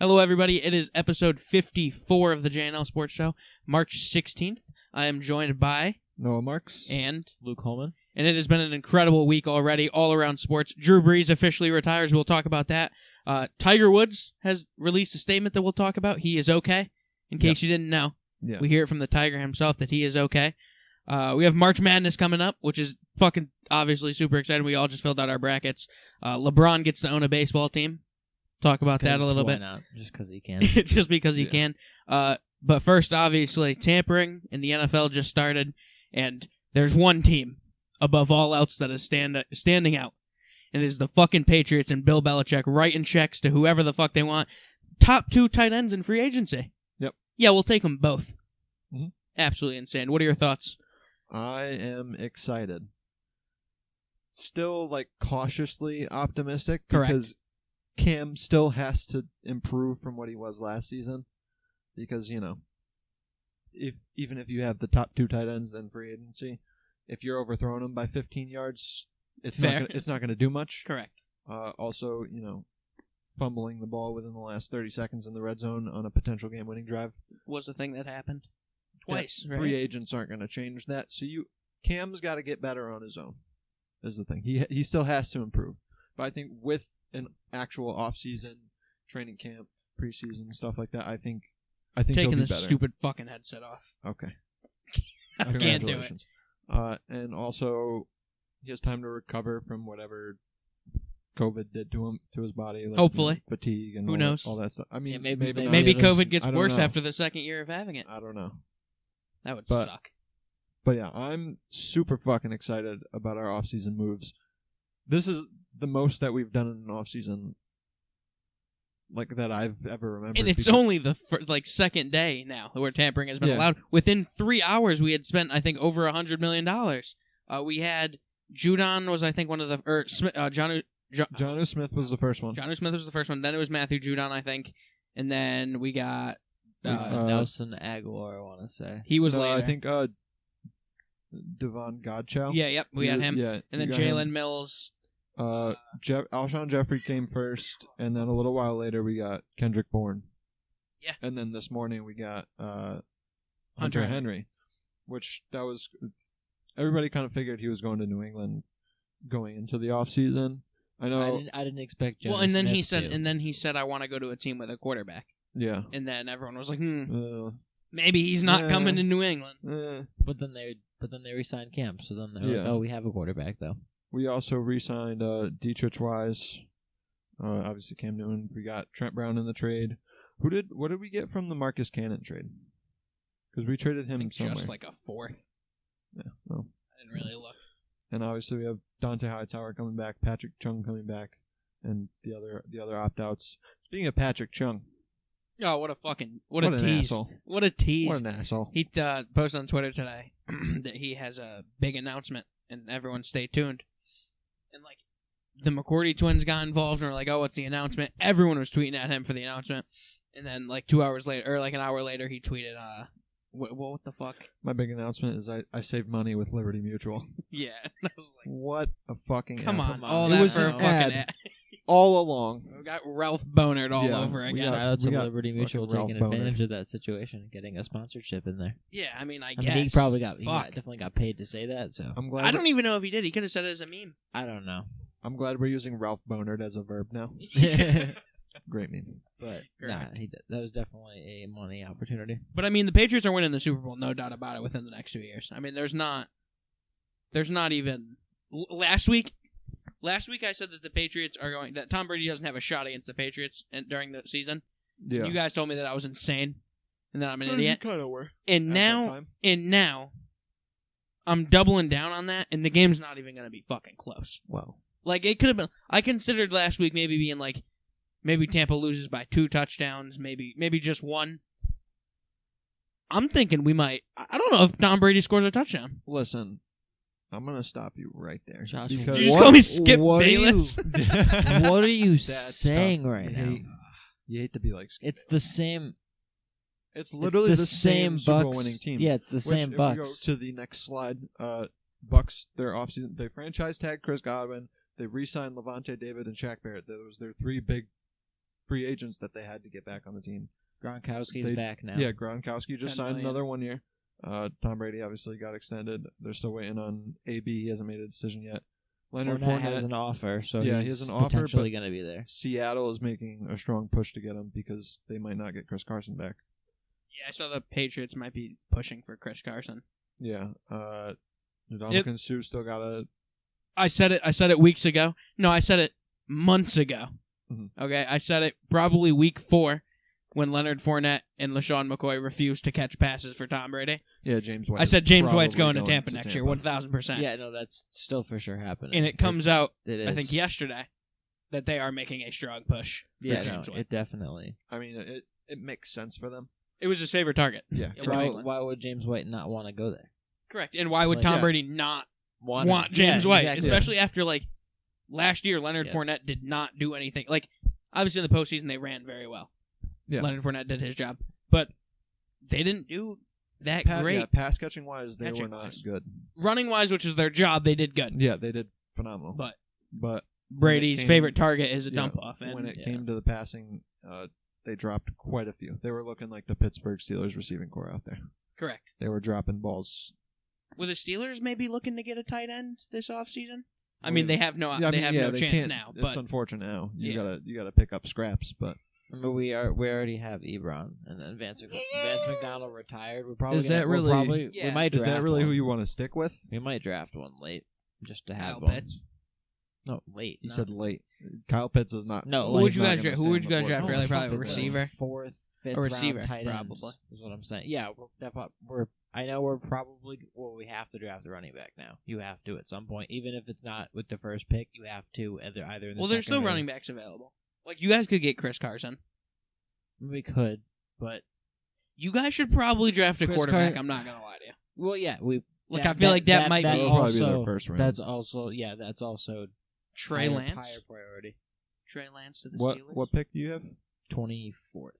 Hello, everybody. It is episode 54 of the JNL Sports Show, March 16th. I am joined by Noah Marks and Luke Holman. And it has been an incredible week already, all around sports. Drew Brees officially retires. We'll talk about that. Tiger Woods has released a statement that we'll talk about. He is okay, in case you didn't know. Yeah. We hear it from the Tiger himself that he is okay. We have March Madness coming up, which is fucking obviously super exciting. We all just filled out our brackets. LeBron gets to own a baseball team. Talk about that a little bit. Why not? Just because he can. Just because he can. But first, obviously, tampering in the NFL just started, and there's one team above all else that is standing out, and it is the fucking Patriots and Bill Belichick writing checks to whoever the fuck they want. Top 2 tight ends in free agency. Yep. Yeah, we'll take them both. Mm-hmm. Absolutely insane. What are your thoughts? I am excited. Still, cautiously optimistic. Correct. Because Cam still has to improve from what he was last season. Because, even if you have the top 2 tight ends in free agency, if you're overthrowing them by 15 yards, it's not going to do much. Correct. Also, fumbling the ball within the last 30 seconds in the red zone on a potential game-winning drive Was the thing that happened twice. Right? Free agents aren't going to change that. So Cam's got to get better on his own. Is the thing. He still has to improve. But I think with an actual off-season training camp, preseason stuff like that, I think taking he'll be this better. stupid fucking headset off. Okay. I can't do it. And also, he has time to recover from whatever COVID did to him, to his body. Hopefully. Fatigue and Who knows? all that stuff. I mean, Yeah, maybe Maybe not. COVID gets I don't worse know. after the second year of having it. I don't know. That would But- suck. But yeah, I'm super fucking excited about our off-season moves. This is the most that we've done in an off-season that I've ever remembered. And it's only the second day now where tampering has been allowed. Within 3 hours, we had spent, I think, over $100 million. We had Judon was, I think, one of the... Jonnu Smith was the first one. Jonnu Smith was the first one. Then it was Matthew Judon, I think. And then we got... Nelson Aguilar, I want to say. he was later. I think Devon Godchow. Yeah, yep, we had him. Yeah, And then Jalen Mills. Alshon Jeffrey came first, and then a little while later we got Kendrick Bourne. Yeah. And then this morning we got Hunter Henry, which that was... Everybody kind of figured he was going to New England going into the offseason. I know. I didn't expect Jonas Well, and then Smith he said, I want to go to a team with a quarterback. Yeah. And then everyone was like, maybe he's not coming to New England. But then they re-signed Cam, so then they're like, oh, we have a quarterback, though. We also re-signed Dietrich Wise, obviously Cam Newton. We got Trent Brown in the trade. What did we get from the Marcus Cannon trade? Because we traded him somewhere. Just like a fourth. Yeah, well. I didn't really look. And obviously we have Dante Hightower coming back, Patrick Chung coming back, and the other opt-outs. Speaking of Patrick Chung. Oh, what a an tease. asshole. What a tease. What an asshole. He posted on Twitter today that he has a big announcement, and everyone stay tuned. And, the McCourty twins got involved, and were like, oh, what's the announcement? Everyone was tweeting at him for the announcement. And then, 2 hours later, or an hour later, he tweeted, what the fuck? My big announcement is I saved money with Liberty Mutual. Yeah. I was like, What a fucking come ad. on. All It that was for a an fucking ad. ad. All along. We got Ralph Bonard all Yeah, over again. Shout out to we got Liberty Mutual fucking taking Ralph advantage of that situation, getting a sponsorship in there. Yeah, I mean, I I guess. mean, he probably Fuck. definitely got paid to say that, so. I'm glad I don't even know if he did. He could have said it as a meme. I don't know. I'm glad we're using Ralph Bonard as a verb now. Great meme. But, Correct. that was definitely a money opportunity. But I mean, the Patriots are winning the Super Bowl, no doubt about it, within the next 2 years. I mean, there's not even last week I said that the Patriots are going, that Tom Brady doesn't have a shot against the Patriots during the season. Yeah. You guys told me that I was insane and that I'm an idiot. You kind of were. And now I'm doubling down on that, and the game's not even going to be fucking close. Wow. It could have been. I considered last week maybe being maybe Tampa loses by 2 touchdowns, maybe just 1. I'm thinking we might. I don't know if Tom Brady scores a touchdown. Listen, I'm going to stop you right there. Josh, Did you just call me Skip Bayless? What are you That's saying tough. right now? You hate to be like Skip It's the same. It's literally it's the same Super Bowl Bucks winning team. Yeah, it's the same If we go Bucks. to the next slide, Bucks, their offseason, they franchise tagged Chris Godwin. They re-signed Levante David and Shaq Barrett. Those their 3 big free agents that they had to get back on the team. Gronkowski's back now. Yeah, Gronkowski just signed another 1 year. Tom Brady obviously got extended. They're still waiting on AB. He hasn't made a decision yet. Leonard Fournette has an offer, so he he's has an offer, potentially going to be there. Seattle is making a strong push to get him because they might not get Chris Carson back. Yeah, I saw the Patriots might be pushing for Chris Carson. Yeah. Ndamukong Suh still got a... I said it weeks ago. No, I said it months ago. Mm-hmm. Okay, I said it probably week 4 when Leonard Fournette and LaShawn McCoy refused to catch passes for Tom Brady. Yeah, James White. I said James White's going to Tampa next year, 1,000%. Yeah, no, that's still for sure happening. And it comes out, I think yesterday, that they are making a strong push for James White. It definitely. I mean, it makes sense for them. It was his favorite target. Yeah. Why would James White not want to go there? Correct. And why would Tom Brady not want James White? Exactly. Especially after, last year, Leonard Fournette did not do anything. Obviously in the postseason, they ran very well. Yeah. Leonard Fournette did his job. But they didn't do that great. Yeah, pass catching wise, they were not good. Running wise, which is their job, they did good. Yeah, they did phenomenal. But Brady's favorite target is a dump off. And when it came to the passing, they dropped quite a few. They were looking like the Pittsburgh Steelers receiving core out there. Correct. They were dropping balls. Were the Steelers maybe looking to get a tight end this offseason? I mean, they have no chance now. But it's unfortunate now. You gotta pick up scraps, but. Remember, we already have Ebron, and then Vance McDonald retired. We might Is that really who you want to stick with? We might draft one late, just to have Kyle one. Pitts. No, late. You said late. Kyle Pitts is not. No, who would you guys draft? Probably a receiver, fourth, fifth, a receiver, round tight probably. Is what I'm saying. Yeah, I know we're probably. Well, we have to draft a running back now. You have to at some point, even if it's not with the first pick. You have to either in the there's still running backs available. You guys could get Chris Carson. We could, but you guys should probably draft a quarterback. I'm not gonna lie to you. Well, yeah, I feel like that might be also their first round. That's also Trey Lance. Higher priority. Trey Lance to the Steelers. What pick do you have? 24th.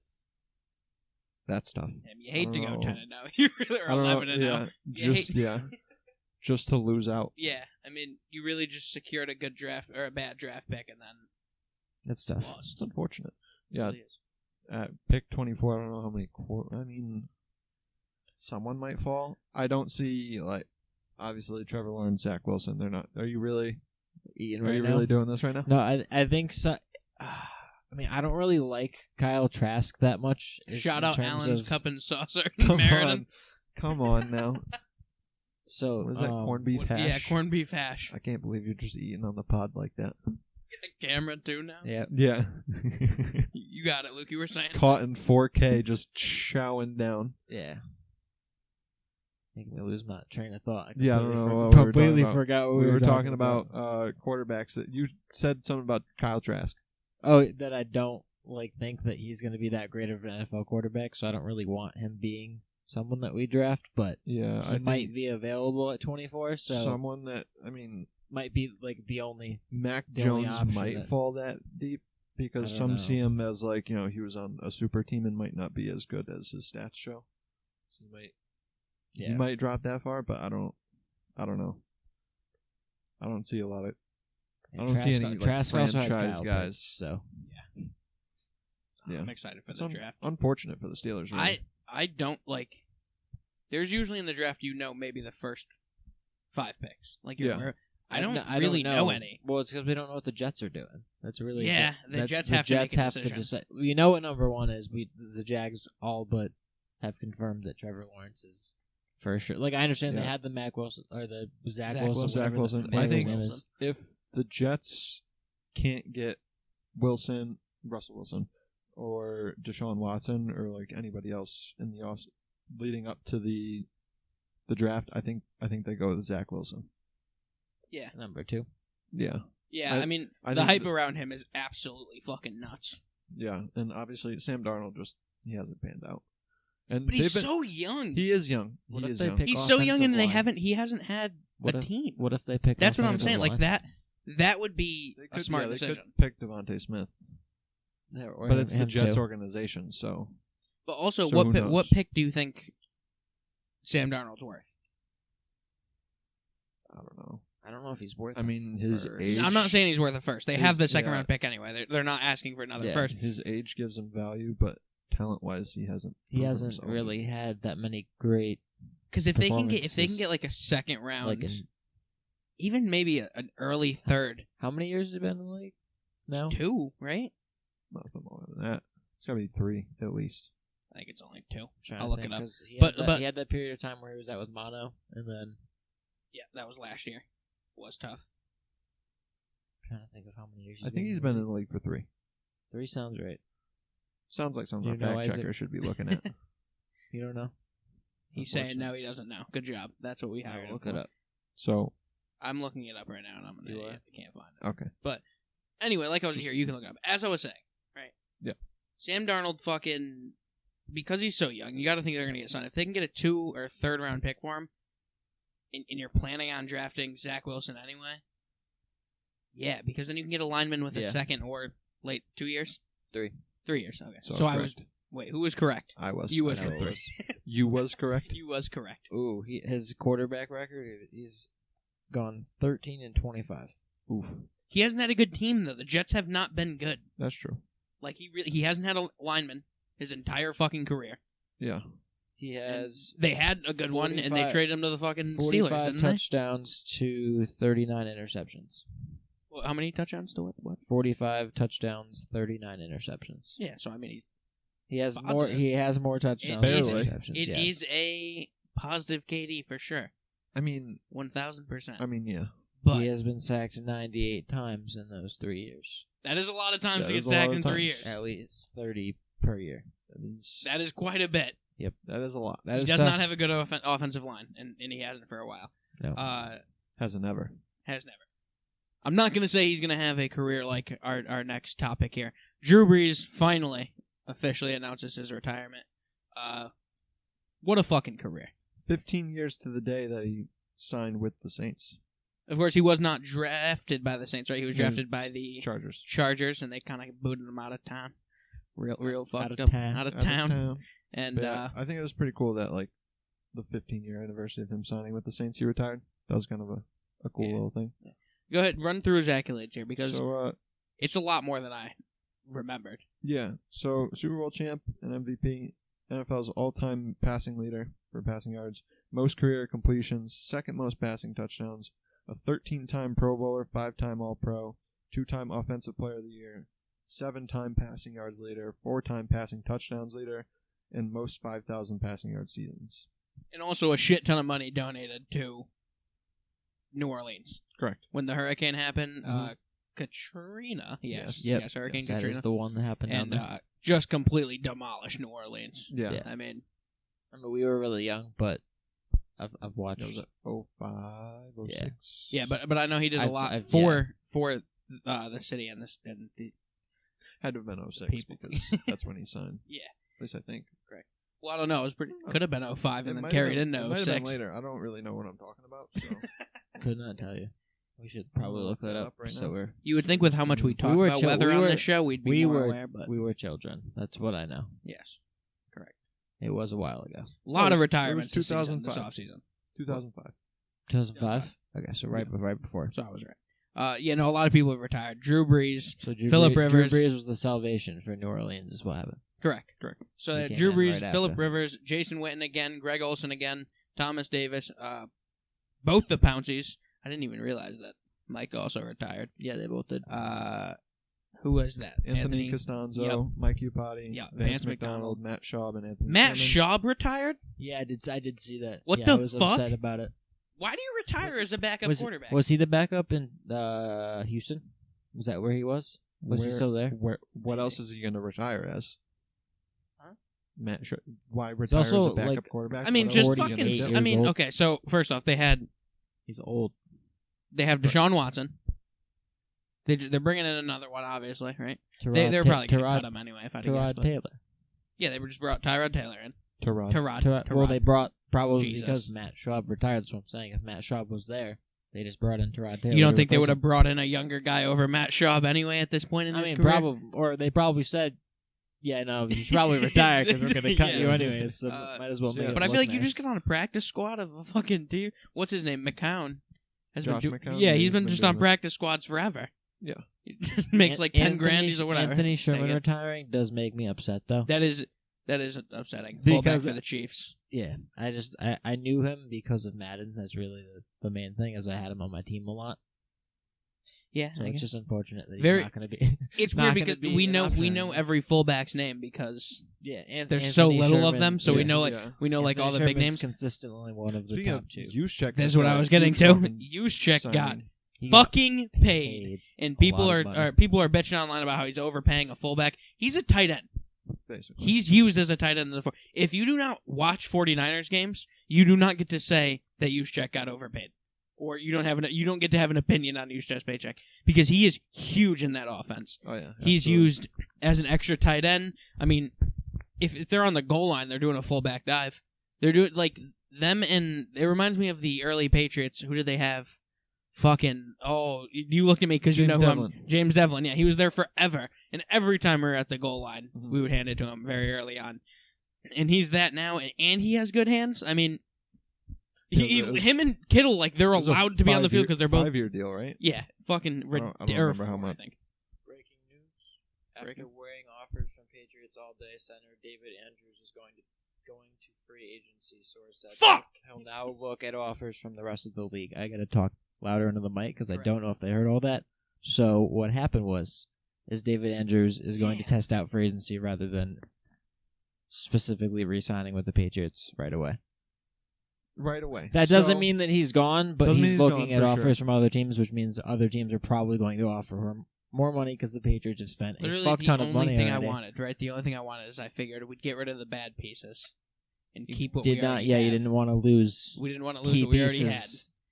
That's tough. Damn, you hate to go 10-0. You really are 11-0. Just to lose out. Yeah, I mean, you really just secured a good draft or a bad draft pick and then that's tough. Lost. It's unfortunate. Yeah. It is. At pick 24, I don't know how many. Someone might fall. I don't see obviously Trevor Lawrence, Zach Wilson. They're not. Are you really eating right now? Are you really doing this right now? No, I think so. I mean, I don't really like Kyle Trask that much. Shout out Allen's Cup and Saucer. Come on now. So what is that? Corned beef hash? Yeah, corned beef hash. I can't believe you're just eating on the pod like that. Camera too now? Yeah. You got it, Luke. You were saying. Caught in 4K, just chowing down. Yeah. Making me lose my train of thought. I don't know. Completely forgot what we were talking about. Quarterbacks. That you said something about Kyle Trask. Oh, that I don't think that he's going to be that great of an NFL quarterback, so I don't really want him being someone that we draft. But he might be available at 24. So someone that might be the only Mac Jones might fall that deep because some see him as he was on a super team and might not be as good as his stats show. So he might drop that far, but I don't know. I don't see a lot of. I don't see any franchise guys. So yeah, I'm excited for the draft. Unfortunate for the Steelers. Really. I don't like. There's usually in the draft, maybe the first 5 picks. I don't really know any. Well, it's because we don't know what the Jets are doing. That's really the Jets have to make a decision. Decide. We know what number 1 is. The Jags all but have confirmed that Trevor Lawrence is for sure. I understand they had the Mac Wilson or the Zach Wilson. I think if the Jets can't get Russell Wilson, or Deshaun Watson, or anybody else in the off leading up to the draft, I think they go with Zach Wilson. Yeah, number 2. Yeah. Yeah, the hype around him is absolutely fucking nuts. Yeah, and obviously Sam Darnold he hasn't panned out. But he's so young. He is young. He's so young, and he hasn't had a team. What if they pick? That's what I'm saying. That would be a smart decision. They could pick Devontae Smith. Yeah, but it's the Jets organization, so. But also, what pick do you think Sam Darnold's worth? I don't know. I don't know if he's worth. I mean, his age. I'm not saying he's worth a first. They have the second round pick anyway. They're not asking for another first. His age gives him value, but talent-wise, he hasn't. He hasn't really had that many great. Because if they can get like a second round, like even maybe an early third. How many years has he been in the league? Now 2, right? Nothing more than that. It's gotta be 3 at least. I think it's only 2. I'll look it up. But he had that period of time where he was out with mono, and then that was last year. It was tough. I'm trying to think of how many years. I think he's been in the league for 3. 3 sounds right. Sounds like something a fact checker should be looking at. You don't know? He's saying no, he doesn't know. Good job. That's what we hired. Look it up. So I'm looking it up right now, and I'm an idiot. I can't find it. Okay. But anyway, like I was here, you can look it up. As I was saying, right? Yeah. Sam Darnold fucking, because he's so young, you got to think they're going to get signed. If they can get a 2 or 3rd round pick for him, and you're planning on drafting Zach Wilson anyway, yeah, because then you can get a lineman with a second or late 2 years? 3. 3 years, okay. So I was. Wait, who was correct? I was. You was correct. You was correct? You was correct. Ooh, his quarterback record, he's gone 13-25. Oof. He hasn't had a good team, though. The Jets have not been good. That's true. Like, he hasn't had a lineman his entire fucking career. Yeah. He has... And they had a good one, and they traded him to the fucking Steelers, 45 touchdowns to 39 interceptions. Well, how many touchdowns to what? 45 touchdowns, 39 interceptions. Yeah, so I mean he has positive. more. He has more touchdowns. It is a positive KD for sure. I mean, 1,000%. I mean, yeah. But he has been sacked 98 times in those 3 years. That is a lot of times to get sacked in 3 years. At least 30 per year. That is quite a bit. Yep, that is a lot. He does not have a good offensive line, and he hasn't for a while. No. Hasn't never. Has never. I'm not going to say he's going to have a career like our next topic here. Drew Brees finally officially announces his retirement. What a fucking career. 15 years to the day that he signed with the Saints. Of course, he was not drafted by the Saints, right? He was drafted by the Chargers, and they kind of booted him out of town. Real fucked up. Out of town. And I think it was pretty cool that, like, the 15-year anniversary of him signing with the Saints, he retired. That was kind of a cool little thing. Yeah. Go ahead, run through his accolades here, because it's a lot more than I remembered. Yeah, so Super Bowl champ and MVP, NFL's all-time passing leader for passing yards, most career completions, second most passing touchdowns, a 13-time Pro Bowler, 5-time All-Pro, 2-time Offensive Player of the Year, 7-time passing yards leader, 4-time passing touchdowns leader, and most 5,000 passing yard seasons. And also a shit ton of money donated to New Orleans. Correct. When the hurricane happened, Katrina, yes, Hurricane Katrina. That is the one that happened down there. And just completely demolished New Orleans. Yeah. I mean, we were really young, but I've watched. It was 05, 06. Yeah, but I know he did a lot for the city and the had to have been 06 because that's when he signed. Yeah. At least I think. Correct. Well, I don't know. It was could have been 05 and then carried into 06. It might have been later. I don't really know what I'm talking about. So. Could not tell you. We should probably look that up right now. You would think with how much we talk about weather on this show, we'd be more aware. But we were children. That's what I know. Yes. Correct. It was a while ago. A lot of retirements this offseason. 2005. 2005? Okay, so right before. So I was right. A lot of people have retired. Drew Brees, Philip Rivers. Drew Brees was the salvation for New Orleans is what happened. Correct. So Drew Brees, Philip Rivers, Jason Witten again, Greg Olsen again, Thomas Davis, both the Pounceys. I didn't even realize that Mike also retired. Yeah, they both did. Who was that? Anthony Costanzo, Mike Upati, Vance McDonald, Matt Schaub, and Anthony Matt Schaub retired? Yeah, I did see that. What I was upset about it. Why do you retire as a backup quarterback? Was he the backup in Houston? Was that where he was? Was he still there? What else is he going to retire as? Huh? Matt why retire as a backup quarterback? I mean, just fucking... I mean, okay, so first off, they had... He's old. They have Deshaun Watson. They're bringing in another one, obviously, right? They're probably going to cut him anyway, if I had to guess. Tyrod Taylor. Yeah, they just brought Tyrod Taylor in. Tyrod. Well, they brought probably because Matt Schaub retired. That's what I'm saying. If Matt Schaub was there, they just brought in Tyrod Taylor. You don't think they would have brought in a younger guy over Matt Schaub anyway at this point in his career? Probably, or they probably said, "Yeah, no, you should probably retire because we're going to cut you anyways. So might as well make it." But I feel like you just get on a practice squad of a fucking dude. What's his name? McCown. Josh McCown? Yeah, he's been just on doing practice squads forever. Yeah. He just makes like 10 grand or whatever. Anthony Sherman retiring does make me upset, though. That is upsetting. Because Fullback for the Chiefs. Yeah, I knew him because of Madden. That's really the main thing, as I had him on my team a lot. Yeah, so it's just unfortunate that he's Very, not going to be. It's weird because we know every fullback's name because there's so little Sherman, of them, so we know like all the big names. Consistently one of the Speaking top of two. Juszczyk, That's what I was getting to. Juszczyk got fucking paid, and people are bitching online about how he's overpaying a fullback. He's a tight end. Basically. He's used as a tight end in the four. If you do not watch 49ers games, you do not get to say that Juszczyk got overpaid, or you don't get to have an opinion on Juszczyk's paycheck because he is huge in that offense. Oh yeah, he's used as an extra tight end. I mean, if they're on the goal line, they're doing a fullback dive. They're doing like them, and it reminds me of the early Patriots. Who did they have? You looked at me because you know who I'm. James Devlin. Yeah, he was there forever, and every time we were at the goal line, we would hand it to him very early on. And he's that now, and he has good hands. I mean, him and Kittle, like they're allowed to be on the field because they're both 5-year deal, right? Yeah, fucking ridiculous. I don't remember how much. I think. Breaking news: after weighing offers from Patriots all day, center David Andrews is going to free agency. Source said he'll now look at offers from the rest of the league. I got to talk louder into the mic because I don't know if they heard all that. So what happened is David Andrews is going to test out for agency rather than specifically re-signing with the Patriots right away. Right away. That doesn't mean that he's gone, but he's looking at offers from from other teams, which means other teams are probably going to offer him more money because the Patriots have spent a fuck ton of money. The only thing I wanted is I figured we'd get rid of the bad pieces and keep what we already have. You didn't want to lose. We didn't want to lose what we already had.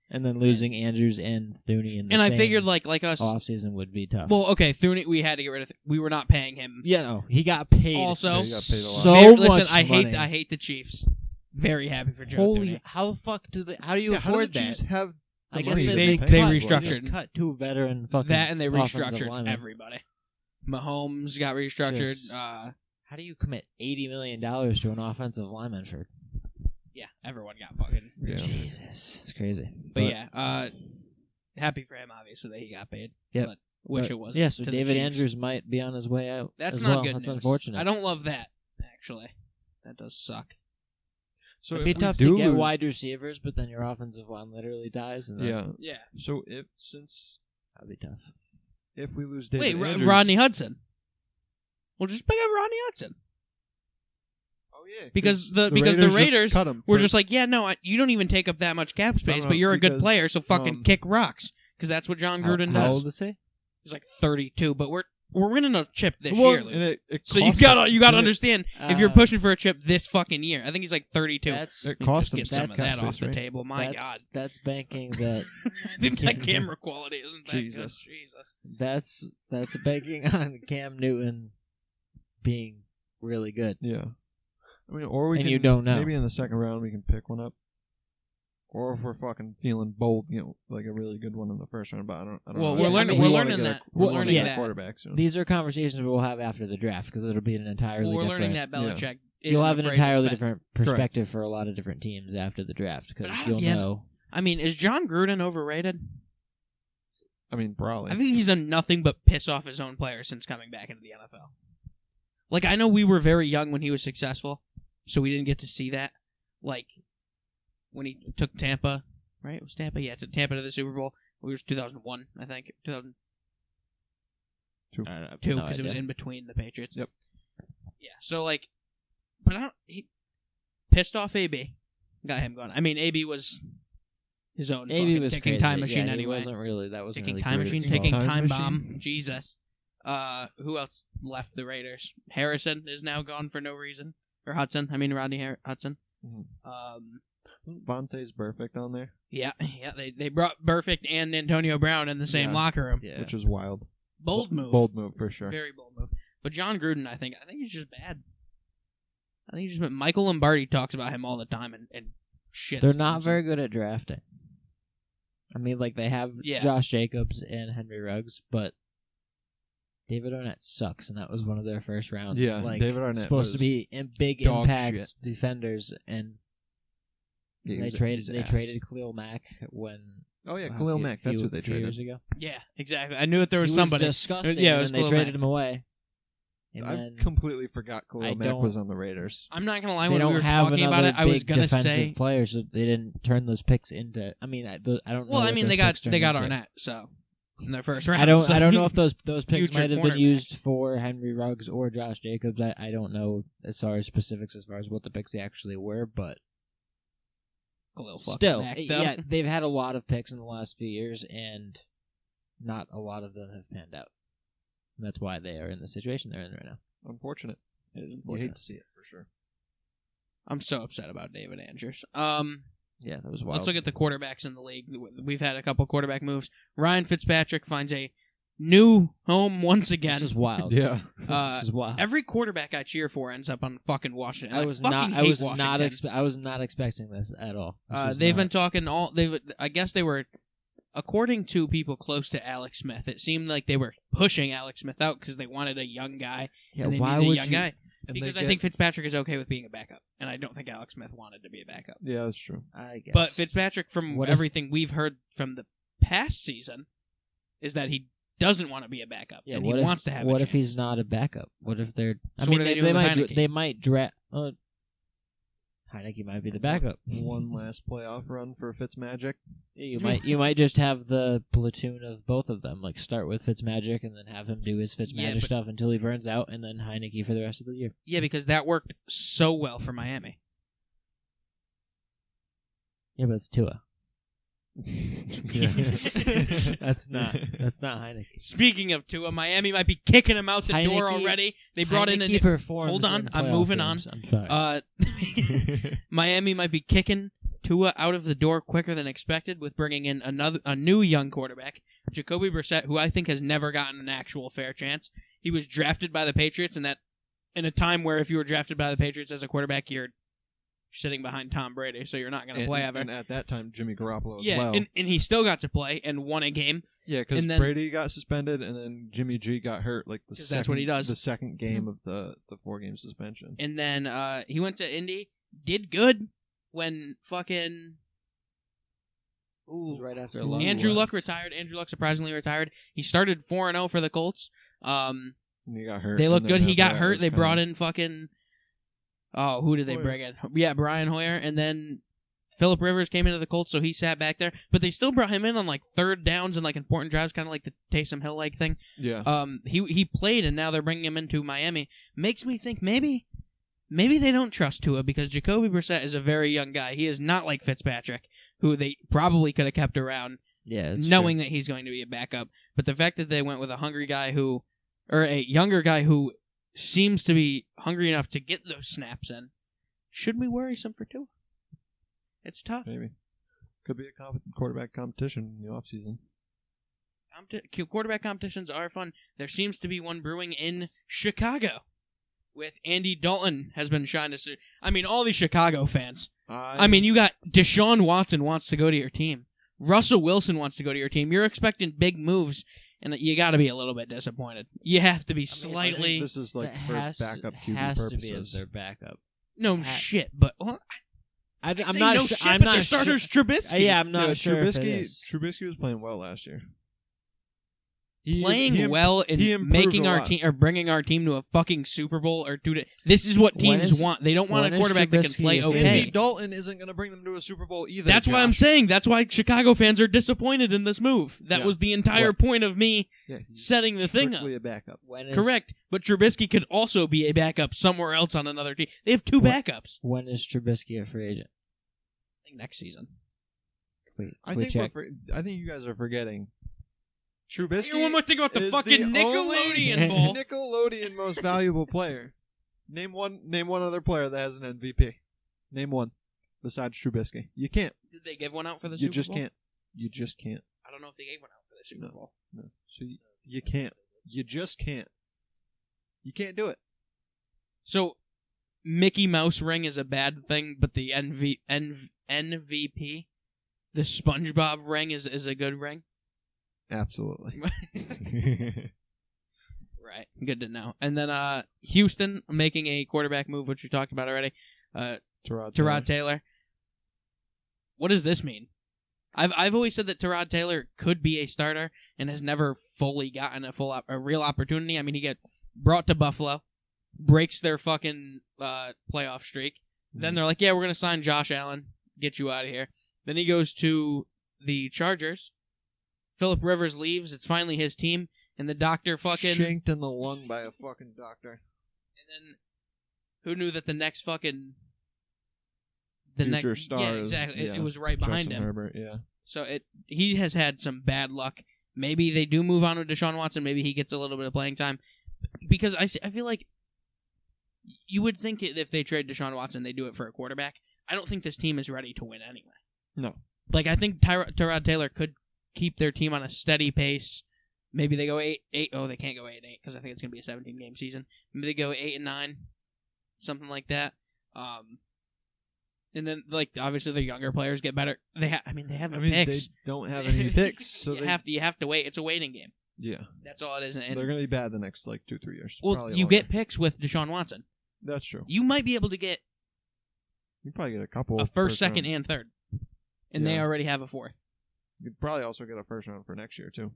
And then losing Andrews and Thuney in the I figured like us offseason would be tough. Well, okay, Thuney we had to get rid of. We were not paying him. Yeah, no, he got paid. Also, he got paid a lot. Listen, I hate the Chiefs. Very happy for Joe. Thuney. How do you afford that? Have I guess they restructured. Just cut two veteran fucking that, and they restructured linemen. everybody. Mahomes got restructured. How do you commit $80 million to an offensive lineman for? Yeah, everyone got fucking. Yeah. Jesus, it's crazy. But yeah, happy for him obviously that he got paid. Yeah, but wish it wasn't. Yeah, so David Andrews might be on his way out. That's not good. That's news. Unfortunate. I don't love that actually. That does suck. So it'd be tough to get wide receivers, but then your offensive line literally dies. And yeah. So that'd be tough. If we lose David Andrews, Rodney Hudson. We'll just pick up Rodney Hudson. Oh yeah, because the Raiders were just like, yeah, no, you don't even take up that much cap space, but you're a good player, so fucking kick rocks. Because that's what Jon Gruden does. How old is he? He's like 32, but we're winning a chip this year. So you gotta understand if you're pushing for a chip this fucking year. I think he's like 32. It costs him get some of that off the table. My God, that's banking that. I think that camera quality isn't that Jesus. good. Jesus, that's banking on Cam Newton being really good. Yeah, I mean, or you don't know. Maybe in the second round we can pick one up. Or if we're fucking feeling bold, like a really good one in the first round. But I don't well, know. we're learning that. We're learning that quarterback soon. These are conversations we'll have after the draft because it'll be an entirely different. We're learning that Belichick. You'll have an entirely different perspective for a lot of different teams after the draft because you'll know. I mean, is Jon Gruden overrated? I mean, probably. I think he's done nothing but piss off his own players since coming back into the NFL. Like, I know we were very young when he was successful, so we didn't get to see that. Like, when he took Tampa, right? It was Tampa? Yeah, took Tampa to the Super Bowl. It was 2001, I think. 2002, because it was in between the Patriots. Yep. Yeah, so, like, but he pissed off AB. Got him going. I mean, AB was his own AB was ticking crazy. time machine He anyway. wasn't really, that wasn't ticking really time machine, Gruden's ticking fault. time bomb. Jesus. Who else left the Raiders? Harrison is now gone for no reason. Or Hudson. I mean, Rodney Hudson. Mm-hmm. Vontae's Perfect on there. Yeah. They brought Perfect and Antonio Brown in the same locker room. Yeah. Which is wild. Bold move. Bold move for sure. Very bold move. But Jon Gruden, I think he's just bad. I think he's just Michael Lombardi talks about him all the time and shit. They're not very good at drafting. I mean, like they have Josh Jacobs and Henry Ruggs, but David Arnett sucks, and that was one of their first round. Yeah, like, David Arnett supposed to be big impact defenders, and they traded Khalil Mack when Oh yeah, Khalil Mack. That's who they traded. Years ago. Yeah, exactly. I knew that there was He somebody. was disgusting. Yeah, it and was then they Khalil traded Mack. him away. And I then completely forgot Khalil Mack was on the Raiders. I'm not gonna lie. they When we don't were have talking another about it, I was big gonna defensive say. player, so they didn't turn those picks into. I mean, I don't know. Well, I what mean, those they got picks turned into. Arnett, so in their first round. I don't so- know if those picks Future might have been cornerback. used for Henry Ruggs or Josh Jacobs. I don't know as far as specifics as far as what the picks actually were, but Khalil fucking still, Mack, though. yeah, they've had a lot of picks in the last few years, and not a lot of them have panned out. And that's why they are in the situation they're in right now. Unfortunate. It is You unfortunate. hate to see it for sure. I'm so upset about David Andrews. Yeah, that was wild. Let's look at the quarterbacks in the league. We've had a couple quarterback moves. Ryan Fitzpatrick finds a new home once again. This is wild. Yeah. This is wild. Every quarterback I cheer for ends up on fucking Washington. I was fucking not. hate I was Washington. not. I was not expecting this at all. They've been talking all. I guess they were, according to people close to Alex Smith, it seemed like they were pushing Alex Smith out because they wanted a young guy. Yeah, and they why needed would a young you? guy? Because I think Fitzpatrick is okay with being a backup, and I don't think Alex Smith wanted to be a backup. Yeah, that's true. I guess. But Fitzpatrick, from What if- everything we've heard from the past season, is that he doesn't want to be a backup, Yeah, and what he if, wants to have. What a if chance. he's not a backup? What if they're? I So mean, what are they they doing with might. Heineke? They might draft. Heineke might be the backup. One last playoff run for Fitzmagic. You might just have the platoon of both of them, like start with Fitzmagic and then have him do his Fitzmagic Yeah, but- stuff until he burns out, and then Heineke for the rest of the year. Yeah, because that worked so well for Miami. Yeah, but it's Tua. Yeah. That's not Heineke. Speaking of Tua, Miami might be kicking him out the door Heineke- already. They brought in a Heineke performs Hold on, in I'm playoff moving games. I'm sorry. Miami might be kicking Tua out of the door quicker than expected with bringing in a new young quarterback, Jacoby Brissette, who I think has never gotten an actual fair chance. He was drafted by the Patriots, and that in a time where if you were drafted by the Patriots as a quarterback, you're sitting behind Tom Brady, so you're not going to play ever. And at that time, Jimmy Garoppolo as Yeah, well. and he still got to play and won a game. Yeah, because and then- Brady got suspended, and then Jimmy G got hurt. Like the 'Cause second, that's what he does. The second game of the 4-game suspension. And then he went to Indy, did good when fucking It was right after Luck Andrew left. Luck retired. Andrew Luck surprisingly retired. He started 4-0 for the Colts. And he got hurt. They looked and good. then He after got that, it hurt. was They kinda- brought in fucking. Oh, who did they Hoyer. bring in? Yeah, Brian Hoyer. And then Phillip Rivers came into the Colts, so he sat back there. But they still brought him in on like third downs and like important drives, kind of like the Taysom Hill like thing. Yeah. He played, and now they're bringing him into Miami. Makes me think maybe they don't trust Tua because Jacoby Brissett is a very young guy. He is not like Fitzpatrick, who they probably could have kept around, Yeah, it's knowing true. that he's going to be a backup. But the fact that they went with a hungry guy or a younger guy who seems to be hungry enough to get those snaps in, should be worrisome for Tua. It's tough. Maybe. Could be a quarterback competition in the offseason. Quarterback competitions are fun. There seems to be one brewing in Chicago with Andy Dalton has been shining. I mean, all these Chicago fans. I mean, you got Deshaun Watson wants to go to your team. Russell Wilson wants to go to your team. You're expecting big moves, and you got to be a little bit disappointed. You have to be I think slightly. this is like That for has backup to, QB has purposes. to be as their backup. No shit, but well, I'm I say not no sure. shit, I'm but not their starter's sure. Trubisky. Yeah, I'm not sure. If it Trubisky. is. Trubisky was playing well last year. Playing well he and improved making a our lot. team or bringing our team to a fucking Super Bowl or this is what When teams is- want. They don't want when a is quarterback that can Trubisky play available? okay. Andy Dalton isn't going to bring them to a Super Bowl either. That's why I'm Josh. saying. That's why Chicago fans are disappointed in this move. That Yeah. was the entire What? point of me. Yeah, he's setting the thing up. strictly a backup. When is, Correct. But Trubisky could also be a backup somewhere else on another team. They have two What? backups. When is Trubisky a free agent? I think next season. Wait, I quick think check. I think you guys are forgetting. Trubisky. Hear one more thing about the is fucking the Nickelodeon only Bowl. Nickelodeon most valuable player. Name one other player that has an MVP. Name one besides Trubisky. You can't. Did they give one out for the You Super just Bowl? can't. You just can't. I don't know if they gave one out for the Super No. Bowl. No. So you can't. You just can't. You can't do it. So, Mickey Mouse ring is a bad thing, but the MVP, the SpongeBob ring, is a good ring. Absolutely. Right. Good to know. And then Houston making a quarterback move, which we talked about already. Tyrod Tyrod Taylor. What does this mean? I've always said that Tyrod Taylor could be a starter and has never fully gotten a real opportunity. I mean, he got brought to Buffalo, breaks their fucking playoff streak. Then they're like, yeah, we're going to sign Josh Allen, get you out of here. Then he goes to the Chargers. Phillip Rivers leaves. It's finally his team. And the doctor fucking... shanked in the lung by a fucking doctor. And then, who knew that the next fucking... Future star yeah, exactly. is, It was right behind Justin him. Herbert, yeah. So he has had some bad luck. Maybe they do move on with Deshaun Watson. Maybe he gets a little bit of playing time. Because I feel like you would think if they trade Deshaun Watson, they do it for a quarterback. I don't think this team is ready to win anyway. No. Like, I think Tyrod Taylor could keep their team on a steady pace. Maybe they go 8. Oh, they can't go 8-8 because I think it's going to be a 17-game season. Maybe they go 8-9, something like that. And then, like, obviously the younger players get better. They have no picks. They don't have any picks, so you have to wait. It's a waiting game. Yeah. That's all it is. And they're going to be bad the next, 2-3 years. Well, probably you longer. get picks with Deshaun Watson. That's true. You might be able to get You probably get a couple. a first, second, and third. And they Yeah. already have a fourth. You'd probably also get a first round for next year, too.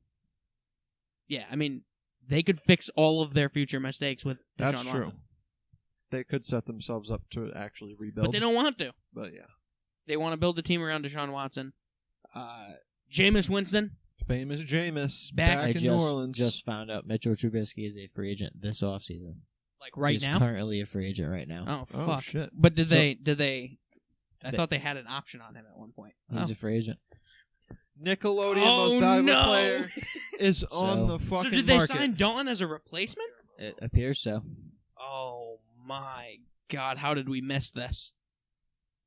Yeah, I mean, they could fix all of their future mistakes with Deshaun That's Watson. true. They could set themselves up to actually rebuild. But they don't want to. But yeah. They want to build the team around Deshaun Watson. Jameis Winston. Famous Jameis Back back in New Orleans. Just found out Mitchell Trubisky is a free agent this offseason. Like right He's now? currently a free agent right now. Oh, fuck. Shit. But did they... I thought they had an option on him at one point. He's a free agent. Nickelodeon Oh, most valuable no. player is on the So fucking did they market. sign Dalton as a replacement? It appears so. Oh my god, how did we miss this?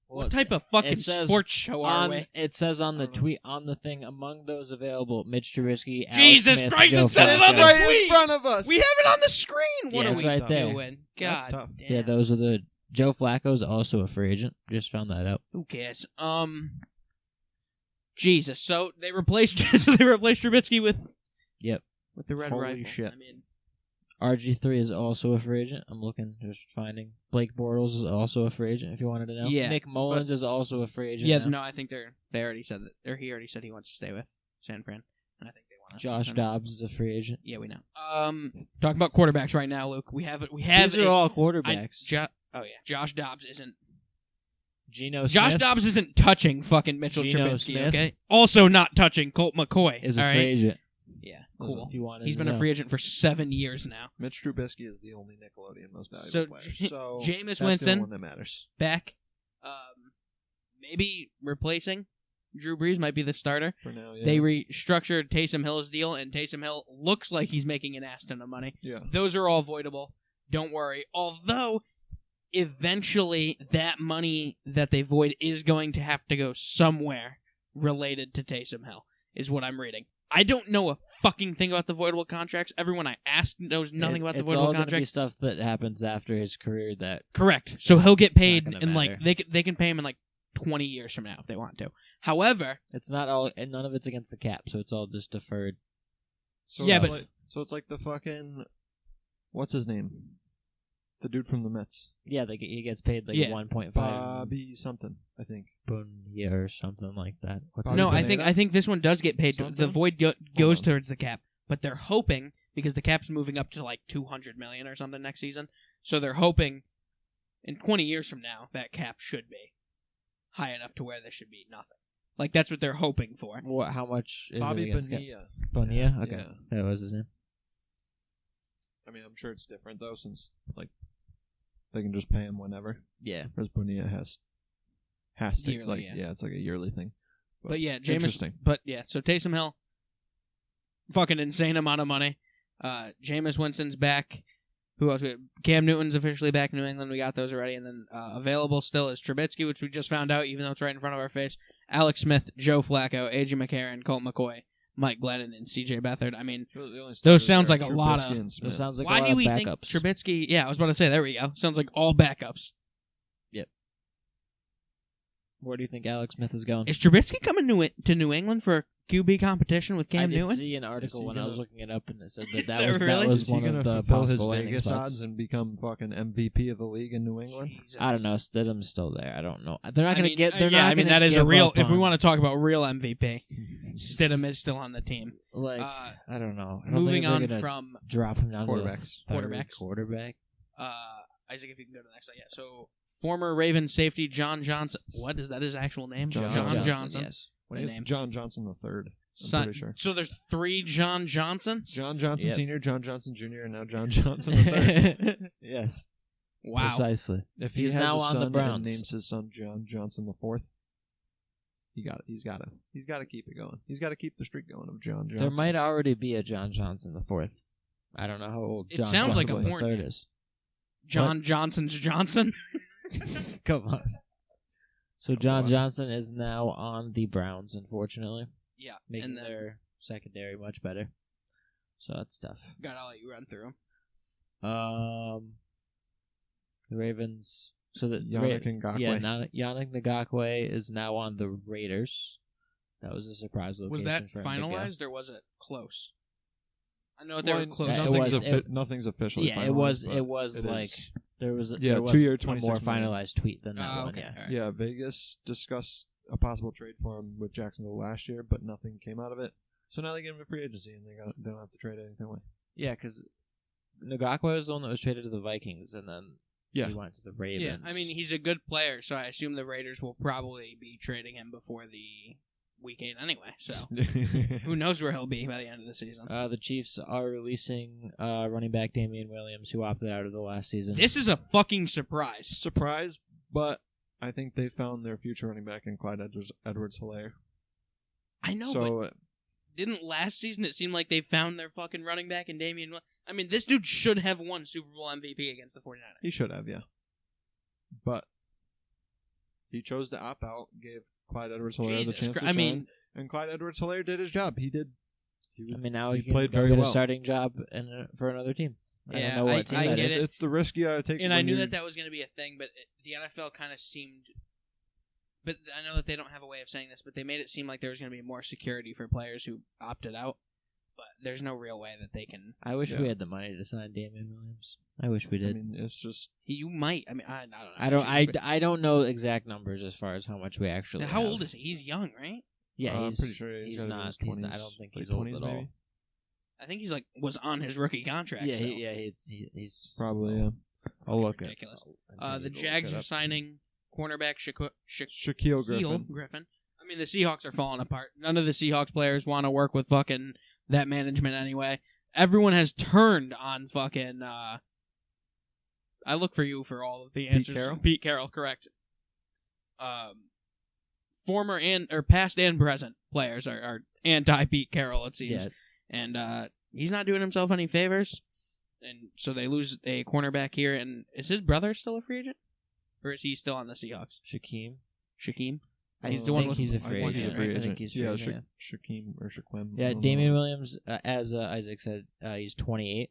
Well, What type of fucking it says sports show are we? It says on the tweet, on the thing, among those available, Mitch Trubisky, Alex Jesus Smith, Christ, Joe it says it Flacco. on the right tweet! in front of us. We have it on the screen! What Yeah, are it's we right there. doing? That's God tough. damn. Yeah, those are the... Joe Flacco's also a free agent. Just found that out. Who cares? Jesus. So they replaced Trubisky with Yep. the Red Holy Rifle. shit. I mean, RG3 is also a free agent. I'm looking, just finding. Blake Bortles is also a free agent, if you wanted to know. Yeah, Nick Mullins is also a free agent. yeah, now. no, I think they already said that, or he already said he wants to stay with San Fran, and I think they want to. Josh Dobbs is a free agent. Yeah, we know. Talking about quarterbacks right now, Luke. We have These are all quarterbacks. Josh Dobbs isn't. Geno Josh Smith Dobbs isn't touching fucking Mitchell Geno Trubisky. Smith Okay. Also not touching Colt McCoy. is a all right? free agent. Yeah, cool. If you wanted He's to been a know. free agent for 7 years now. Mitch Trubisky is the only Nickelodeon most valuable So, player. So Jameis that's the Winston only one that matters. back. Maybe replacing Drew Brees might be the starter. For now, yeah. They restructured Taysom Hill's deal, and Taysom Hill looks like he's making an ass ton of money. Yeah. Those are all voidable. Don't worry. Although, eventually, that money that they void is going to have to go somewhere related to Taysom Hill, is what I'm reading. I don't know a fucking thing about the voidable contracts. Everyone I asked knows nothing about the It's all voidable going to be contracts. stuff that happens after his career that... Correct. So he'll get paid gonna in matter. they can pay him in 20 years from now if they want to. However, It's not all... And none of it's against the cap, so it's all just deferred. So Yeah, it's but- it's like the fucking what's his name? The dude from the Mets. Yeah, he gets paid like Yeah. 1.5 Bobby something, I think. billion or something like that. What's Bobby his no, name? I think this one does get paid. Something? The void goes on. towards the cap, but they're hoping because the cap's moving up to $200 million or something next season. So they're hoping in 20 years from now that cap should be high enough to where there should be nothing. That's what they're hoping for. What? How much is Bobby it against cap? Bonilla. Bonilla? Okay. Yeah. That was his name. I mean, I'm sure it's different though, since they can just pay him whenever. Yeah. Whereas Bonilla has to Yearly, yeah. it's like a yearly thing. But yeah, Jameis. Interesting. But yeah, so Taysom Hill, fucking insane amount of money. Jameis Winston's back. Who else? Cam Newton's officially back in New England. We got those already. And then available still is Trubisky, which we just found out, even though it's right in front of our face. Alex Smith, Joe Flacco, A.J. McCarron, Colt McCoy, Mike Glennon, and C.J. Beathard. I mean, those sounds like a lot of... It sounds like why a lot do of we think backups. Trubisky... Yeah, I was about to say, there we go. Sounds like all backups. Yep. Where do you think Alex Smith is going? Is Trubisky coming to New England for a QB competition with Cam I did Newton? see an article when I was looking it up, and it said Is that that was really? that was Is he one gonna of the fulfill his possible landing Vegas spots. odds and become fucking MVP of the league in New England? Jesus. I don't know. Stidham's still there. I don't know. They're not I going to mean, get. They're yeah, not. I mean, gonna that is a give real. up If we on, want to talk about real MVP, Stidham is still on the team. like, Uh, I don't know. I don't moving think on they're gonna from drop him down Quarterbacks. to the third Quarterbacks. quarterback. Isaac, if you can go to the next slide. Yeah. So former Ravens safety Jon Johnson. What is that? His actual name? Jon Johnson. Yes. What a It's name. John Johnson the third. I'm Son- pretty sure. So there's 3 Jon Johnsons. John Johnson Yep. Sr., John Johnson Jr., and now John Johnson the third. Yes. Wow. Precisely. If he He's has now a on the son Browns. and names his son John Johnson the fourth, he's got to keep it going. He's got to keep the streak going of John Johnson. There might already be a John Johnson the fourth. I don't know how old It John sounds like a Johnson the porn third name. is. John Johnson's Johnson. Come on. So John on. Johnson is now on the Browns, unfortunately, Yeah. making and then their secondary much better. So that's tough. I'll let you run through 'em. The Ravens. So that Yannick Ngakoue. Yeah, Yannick Ngakoue is now on the Raiders. That was a surprise location. Was that for him to go. finalized or was it close? I know they were close. Yeah, Nothing's officially Yeah, finalized. it was it like is. there was Yeah, there was 2 year, a 26 more million. finalized tweet than that one. Okay. Yeah. all right. Yeah, Vegas discussed a possible trade for him with Jacksonville last year, but nothing came out of it. So now they get him a free agency, and they don't have to trade anything away. Yeah, because Ngakoue was the one that was traded to the Vikings, and then he went to the Ravens. Yeah, I mean, he's a good player, so I assume the Raiders will probably be trading him before the Week 8 anyway. So who knows where he'll be by the end of the season. the Chiefs are releasing running back Damien Williams, who opted out of the last season. This is a fucking surprise. Surprise, but I think they found their future running back in Clyde Edwards-Helaire. I know, So but didn't last season it seem like they found their fucking running back in Damien? I mean, this dude should have won Super Bowl MVP against the 49ers. he should have, yeah. But he chose to opt out, gave Clyde Edwards-Helaire the Jesus chance Christ. to I shine, mean, and Clyde Edwards-Helaire did his job. He Now he he can played go very get well. a starting job for another team. I Yeah, don't know what team I that get is. it. It's the risk you gotta take. and I when knew you- that was going to be a thing, but the NFL kind of seemed... But I know that they don't have a way of saying this, but they made it seem like there was going to be more security for players who opted out. But there's no real way that they can... I wish Yeah. we had the money to sign Damien Williams. I wish we I did. mean, it's just You might. I mean, I don't know. I don't know exact numbers as far as how much we actually. How have. old is he? He's young, right? Yeah, I'm he's pretty sure he's gotta be in not. his He's 20s, not. I don't think late he's old 20s at all. maybe. I think he's was on his rookie contract. Yeah, so. he's Probably, yeah. I'll look at. Ridiculous. The Jags are signing cornerback Shaquille Griffin. I mean, the Seahawks are falling apart. None of the Seahawks players want to work with fucking that management anyway. Everyone has turned on fucking... I look for you for all of the answers. Carroll? Pete Carroll, correct. Former or past and present players are anti-Pete Carroll, it seems. Yeah. And he's not doing himself any favors. And so they lose a cornerback here. And is his brother still a free agent? Or is he still on the Seahawks? Shaquem. He's I the one think with... he's a I free think he's agent. a free right? I agent. think he's free Yeah, agent. Shaquem or Shaquem. Yeah, I don't Damien know. Williams, as Isaac said, he's 28.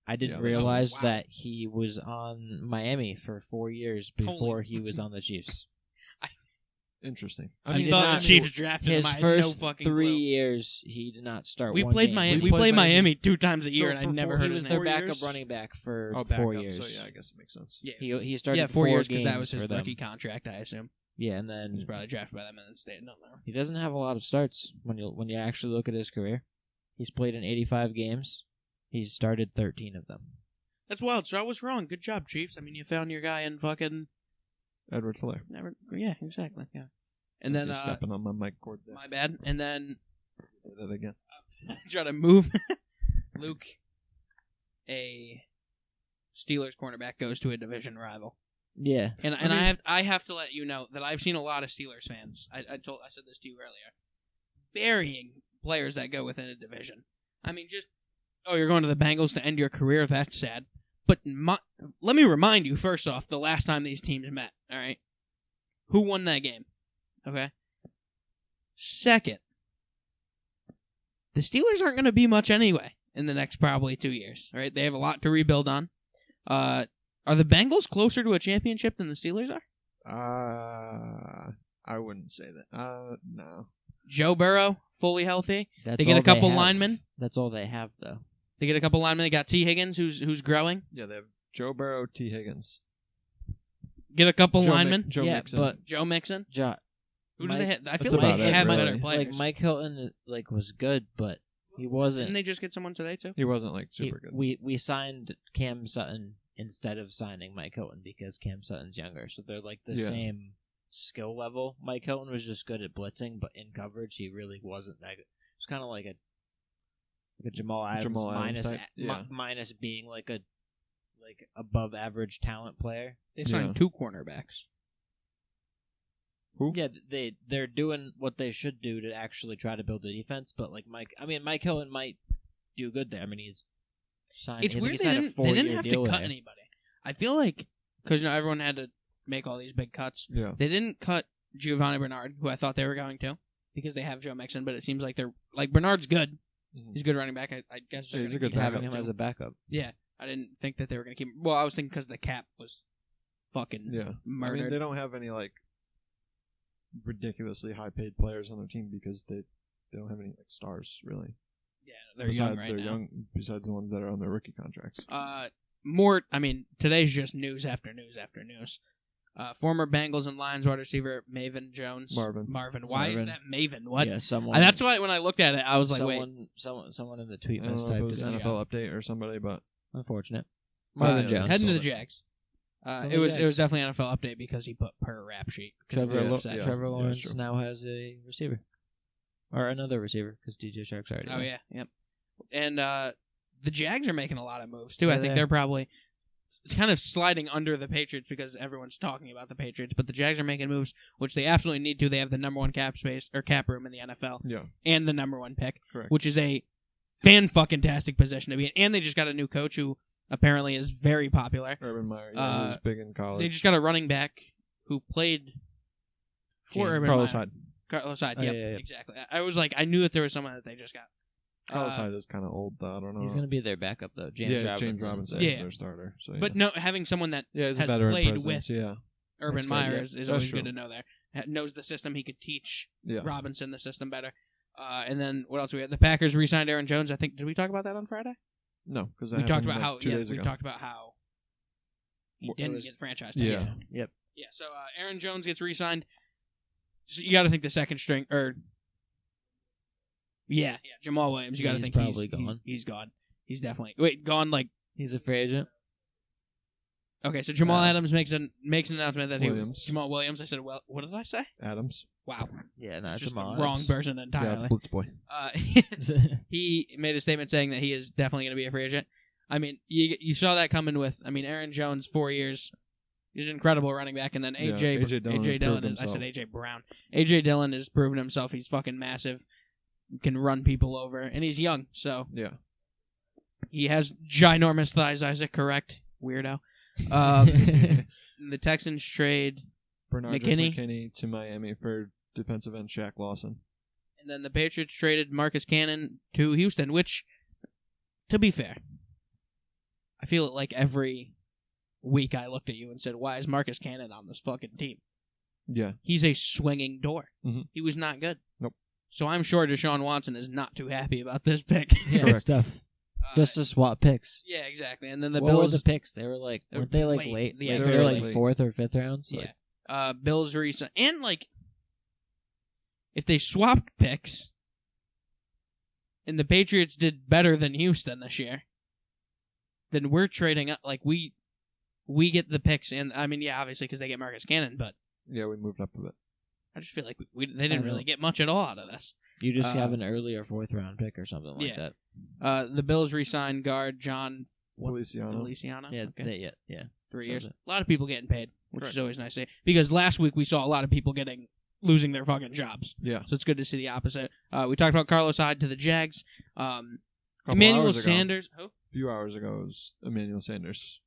I didn't Yeah, realize wow. that he was on Miami for 4 years before he was on the Chiefs. Interesting. I did thought not- the Chiefs drafted His him. I had first no fucking 3 clue. years, he did not start. We one played game. Miami. We We played play Miami. Miami 2 times a year, and I for never four- heard He his was name. their 4 backup years? running back for Oh, 4 backup, years. So yeah, I guess it makes sense. Yeah, He started 4 years because that was his for them. rookie contract, I assume. Yeah, and He then was probably drafted by them and then stayed. No, no. he doesn't have a lot of starts when you actually look at his career. He's played in 85 games. He's started 13 of them. That's wild. So I was wrong. Good job, Chiefs. I mean, you found your guy in fucking... Edwards-Helaire. Never. Yeah, exactly. Yeah. And then, You're stepping on my mic cord there. my bad. And then, Do that again. try to move Luke. A Steelers cornerback goes to a division rival. Yeah, And I mean- I have to let you know that I've seen a lot of Steelers fans. I said this to you earlier. Burying players that go within a division. I mean, just you're going to the Bengals to end your career. That's sad. But let me remind you first off the last time these teams met. All right, who won that game? Okay. Second, the Steelers aren't going to be much anyway in the next probably 2 years. All right, they have a lot to rebuild on. Are the Bengals closer to a championship than the Steelers are? I wouldn't say that. No. Joe Burrow, fully healthy. That's They get all a couple have. linemen. That's all they have, though. They get a couple linemen. They got T. Higgins, who's growing. Yeah, they have Joe Burrow, T. Higgins. Get a couple Joe linemen. Joe yeah, Mixon. but Joe Mixon. Who do they have? I That's feel like about they it, have really. better players. Like Mike Hilton, was good, but he wasn't. Didn't they just get someone today too? He wasn't super good. We signed Cam Sutton instead of signing Mike Hilton because Cam Sutton's younger, so they're like the same skill level. Mike Hilton was just good at blitzing, but in coverage he really wasn't that good. It was kind of like a Jamal Adams minus being like a above average talent player. They signed 2 cornerbacks. Who? Yeah, they're doing what they should do to actually try to build a defense, but like Mike Hilton might do good there. I mean, he's signed. It's weird they didn't have to cut anybody. I feel like because everyone had to make all these big cuts. Yeah. They didn't cut Giovanni Bernard, who I thought they were going to, because they have Joe Mixon. But it seems like they're like Bernard's good. Mm-hmm. He's a good running back. I guess he's a good having backup him as a backup. Yeah, I didn't think that they were going to keep. Well, I was thinking because the cap was fucking murdered. I mean, they don't have any like ridiculously high paid players on their team because they don't have any like stars really. Yeah, they're young right they're now. young besides the ones that are on their rookie contracts. I mean, today's just news after news after news. Former Bengals and Lions wide receiver Maven Jones. Marvin. Why is that Maven? What? Yeah, someone. That's why when I looked at it, I was like, wait. Someone in the tweet I don't must know if it type was it. NFL update or somebody, but Unfortunate. Marvin Jones. Heading to the Jags. It was definitely NFL update because he put per rap sheet. Trevor Yeah, Lawrence sure. now has a receiver. Or another receiver, because DJ Shark's already Oh, there. yeah. Yep. And the Jags are making a lot of moves, too. I Yeah, think they they're probably... It's kind of sliding under the Patriots because everyone's talking about the Patriots, but the Jags are making moves, which they absolutely need to. They have the number 1 cap space or cap room in the NFL, and the number 1 pick, correct. which is a fan-fucking-tastic position to be in. And they just got a new coach who apparently is very popular. Urban Meyer, he was big in college. They just got a running back who played for Urban Carlos Meyer. Hyde. Carlos Hyde, Oh, yep, yeah. exactly. I was like, I knew that there was someone that they just got. Carlos Hyde is kind of old, though. I don't know. He's going to be their backup, though. James Robinson. is their starter. So, But no, having someone that he's has a veteran played presence, with Urban That's Meyer good, is That's always true. good to know there. Knows the system. He could teach Yeah. Robinson the system better. And then what else we had? The Packers re-signed Aaron Jones. I think, did we talk about that on Friday? No, because We talked about how 2 days we ago. talked about how he didn't get franchised. Yeah. Yep. Yeah, so Aaron Jones gets re-signed. So you got to think the second string, or Jamal Williams. You got to think probably gone. He's gone. He's definitely gone. Like He's a free agent. okay, so Jamal Adams makes an announcement that Jamal Williams. I said, well, what did I say? Adams. Wow, Yeah, not just Jamal the wrong Adams. person Yeah, entirely. it's Blitz Boy. He made a statement saying that he is definitely going to be a free agent. I mean, you saw that coming with. I mean, Aaron Jones, 4 years. He's an incredible running back, and then A.J. Dillon has I said proved AJ Brown. AJ Dillon has proven himself. He's fucking massive. Can run people over, and he's young, so Yeah. he has ginormous thighs. Isaac, correct? Weirdo. The Texans trade, Bernard McKinney. McKinney to Miami for defensive end Shaq Lawson. and then the Patriots traded Marcus Cannon to Houston. Which, to be fair, I feel like every week I looked at you and said, "Why is Marcus Cannon on this fucking team?" Yeah. He's a swinging door. Mhm. He was not good. Nope. So I'm sure Deshaun Watson is not too happy about this pick. Yeah, it's tough. Just to swap picks. Yeah, exactly. And then the What Bills. were the picks? They were like, weren't they like late? Yeah, Like, very they were like late. 4th or 5th rounds? Yeah. Like, Bills recent and like, if they swapped picks, and the Patriots did better than Houston this year, then we're trading up. Like we get the picks, and I mean, yeah, obviously because they get Marcus Cannon, but Yeah, we moved up a bit. I just feel like they didn't really get much at all out of this. you just have an early or 4th round pick or something like yeah. that. The Bills re-signed guard Jon Feliciano. Feliciano. Yeah, Okay. yeah. 3 years. Sounds A lot of people getting paid, which Correct. is always nice to see. Because last week we saw a lot of people losing their fucking jobs. Yeah. So it's good to see the opposite. We talked about Carlos Hyde to the Jags. Couple Emmanuel hours ago. Sanders. Who? A few hours ago it was Emmanuel Sanders.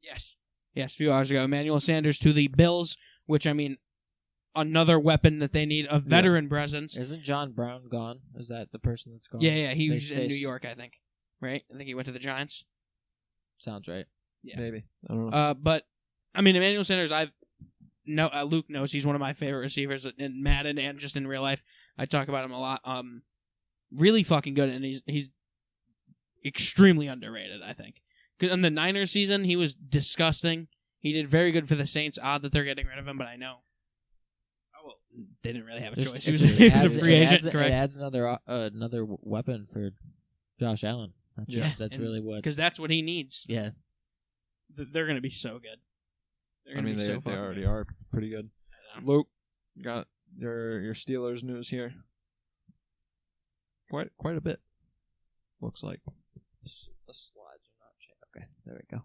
Yes. Yes, a few hours ago. Emmanuel Sanders to the Bills, which, I mean, another weapon that they need, a veteran presence. Isn't John Brown gone? Is that the person that's gone? Yeah, he was They- in New York, I think. Right? I think he went to the Giants. Sounds right. Yeah. Maybe. I don't know. But, I mean, Emmanuel Sanders, Luke knows he's one of my favorite receivers in Madden and just in real life. I talk about him a lot. Really fucking good, and he's extremely underrated, I think. In the Niners season, he was disgusting. He did very good for the Saints. Odd that they're getting rid of him, but I know. Oh, well, they didn't really have a choice. He was a free agent, correct? It adds another weapon for Josh Allen. That's really what... Because that's what he needs. Yeah. They're going to be so good. They already are pretty good. Luke, got your Steelers news here. Quite a bit. Looks like. The slides are not changed. Okay, there we go.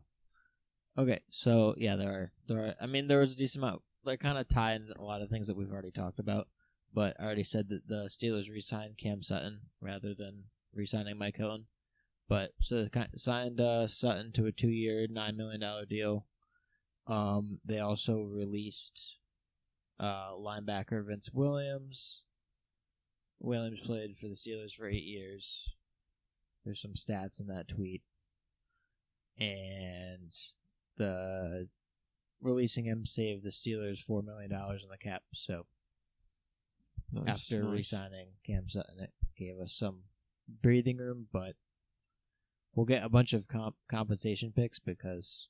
Okay, so yeah, there are. I mean, there was a decent amount. They're kind of tied in a lot of things that we've already talked about. But I already said that the Steelers re-signed Cam Sutton rather than re-signing Mike Hilton. But so they signed Sutton to a 2-year, $9 million deal. They also released linebacker Vince Williams. Williams played for the Steelers for 8 years. There's some stats in that tweet. And the releasing him saved the Steelers $4 million in the cap. So after re-signing Cam Sutton, it gave us some breathing room, but we'll get a bunch of compensation picks because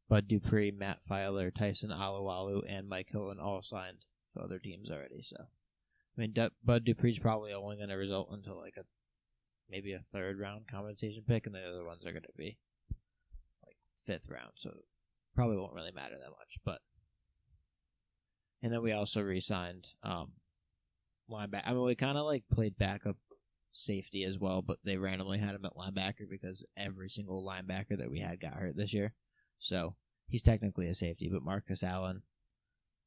Bud Dupree, Matt Filer, Tyson Alualu, and Mike Hilton all signed to other teams already. So, I mean, Bud Dupree's probably only going to result into like maybe a 3rd round compensation pick, and the other ones are going to be like 5th round. So, probably won't really matter that much. But, and then we also re-signed linebacker. I mean, we kind of like played backup safety as well, but they randomly had him at linebacker because every single linebacker that we had got hurt this year. So he's technically a safety, but Marcus Allen,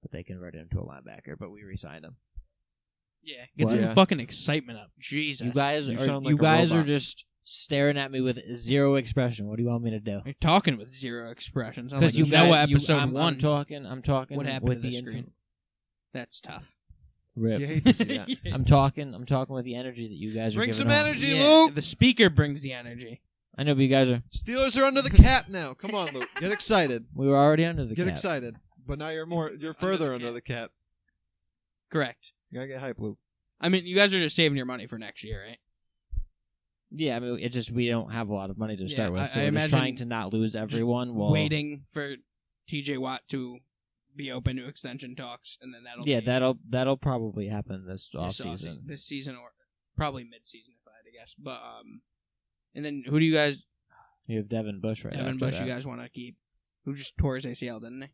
but they converted him to a linebacker, but we re-signed him. Yeah, get some fucking excitement up. Jesus. You guys are just staring at me with zero expression. What do you want me to do? You're talking with zero expression. Because like episode 1. I'm talking what happened with to the screen. That's tough. Rip. You hate to see that. I'm talking with the energy that you guys are Bring giving some off. energy, Luke! The speaker brings the energy. I know, but you guys are... Steelers are under the cap now. Come on, Luke. Get excited. We were already under the cap. Get excited. But now you're further under the cap. Correct. You gotta get hype, Luke. I mean, you guys are just saving your money for next year, right? Yeah, I mean, it just we don't have a lot of money to start with, so I we're just imagine trying to not lose everyone while waiting for TJ Watt to be open to extension talks, and then that'll probably happen this offseason. This season or probably mid-season, if I had to guess. But and then who do you guys? You have Devin Bush right. Devin Bush, you guys want to keep? Who just tore his ACL, didn't he?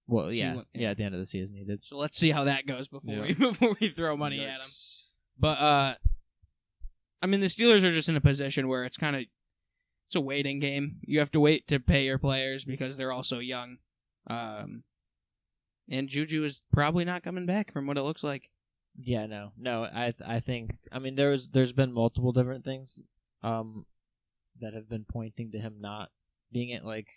Well, yeah, at the end of the season he did. So let's see how that goes before we throw money at him. But I mean, the Steelers are just in a position where it's a waiting game. You have to wait to pay your players because they're all so young. And Juju is probably not coming back from what it looks like. Yeah, no. I think there's been multiple different things that have been pointing to him not being it. Like,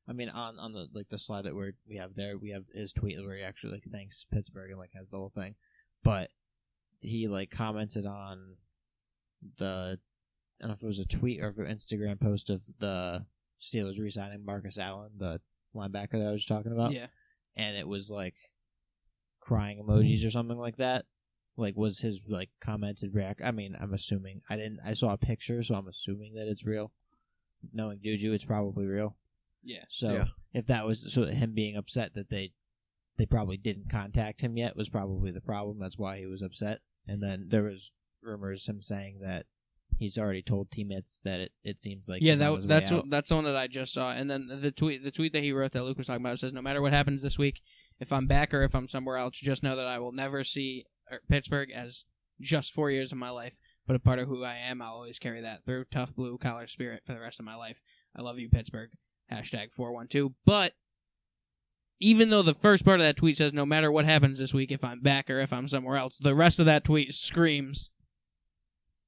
I mean, on the slide that we have there, we have his tweet where he actually thanks Pittsburgh and has the whole thing, but he commented on I don't know if it was a tweet or an Instagram post of the Steelers re-signing Marcus Allen, the linebacker that I was talking about. Yeah. And it was crying emojis or something like that. Was his commented react? I mean, I'm assuming I saw a picture, so I'm assuming that it's real. Knowing Juju, it's probably real. Yeah. So if that was him being upset that they probably didn't contact him yet was probably the problem. That's why he was upset. And then there was rumors him saying that he's already told teammates that it seems like that's the one that I just saw. And then the tweet that he wrote that Luke was talking about says, "No matter what happens this week, if I'm back or if I'm somewhere else, just know that I will never see Pittsburgh as just 4 years of my life, but a part of who I am. I'll always carry that through. Tough blue collar spirit for the rest of my life. I love you, Pittsburgh. #412." But even though the first part of that tweet says, "No matter what happens this week, if I'm back or if I'm somewhere else," the rest of that tweet screams,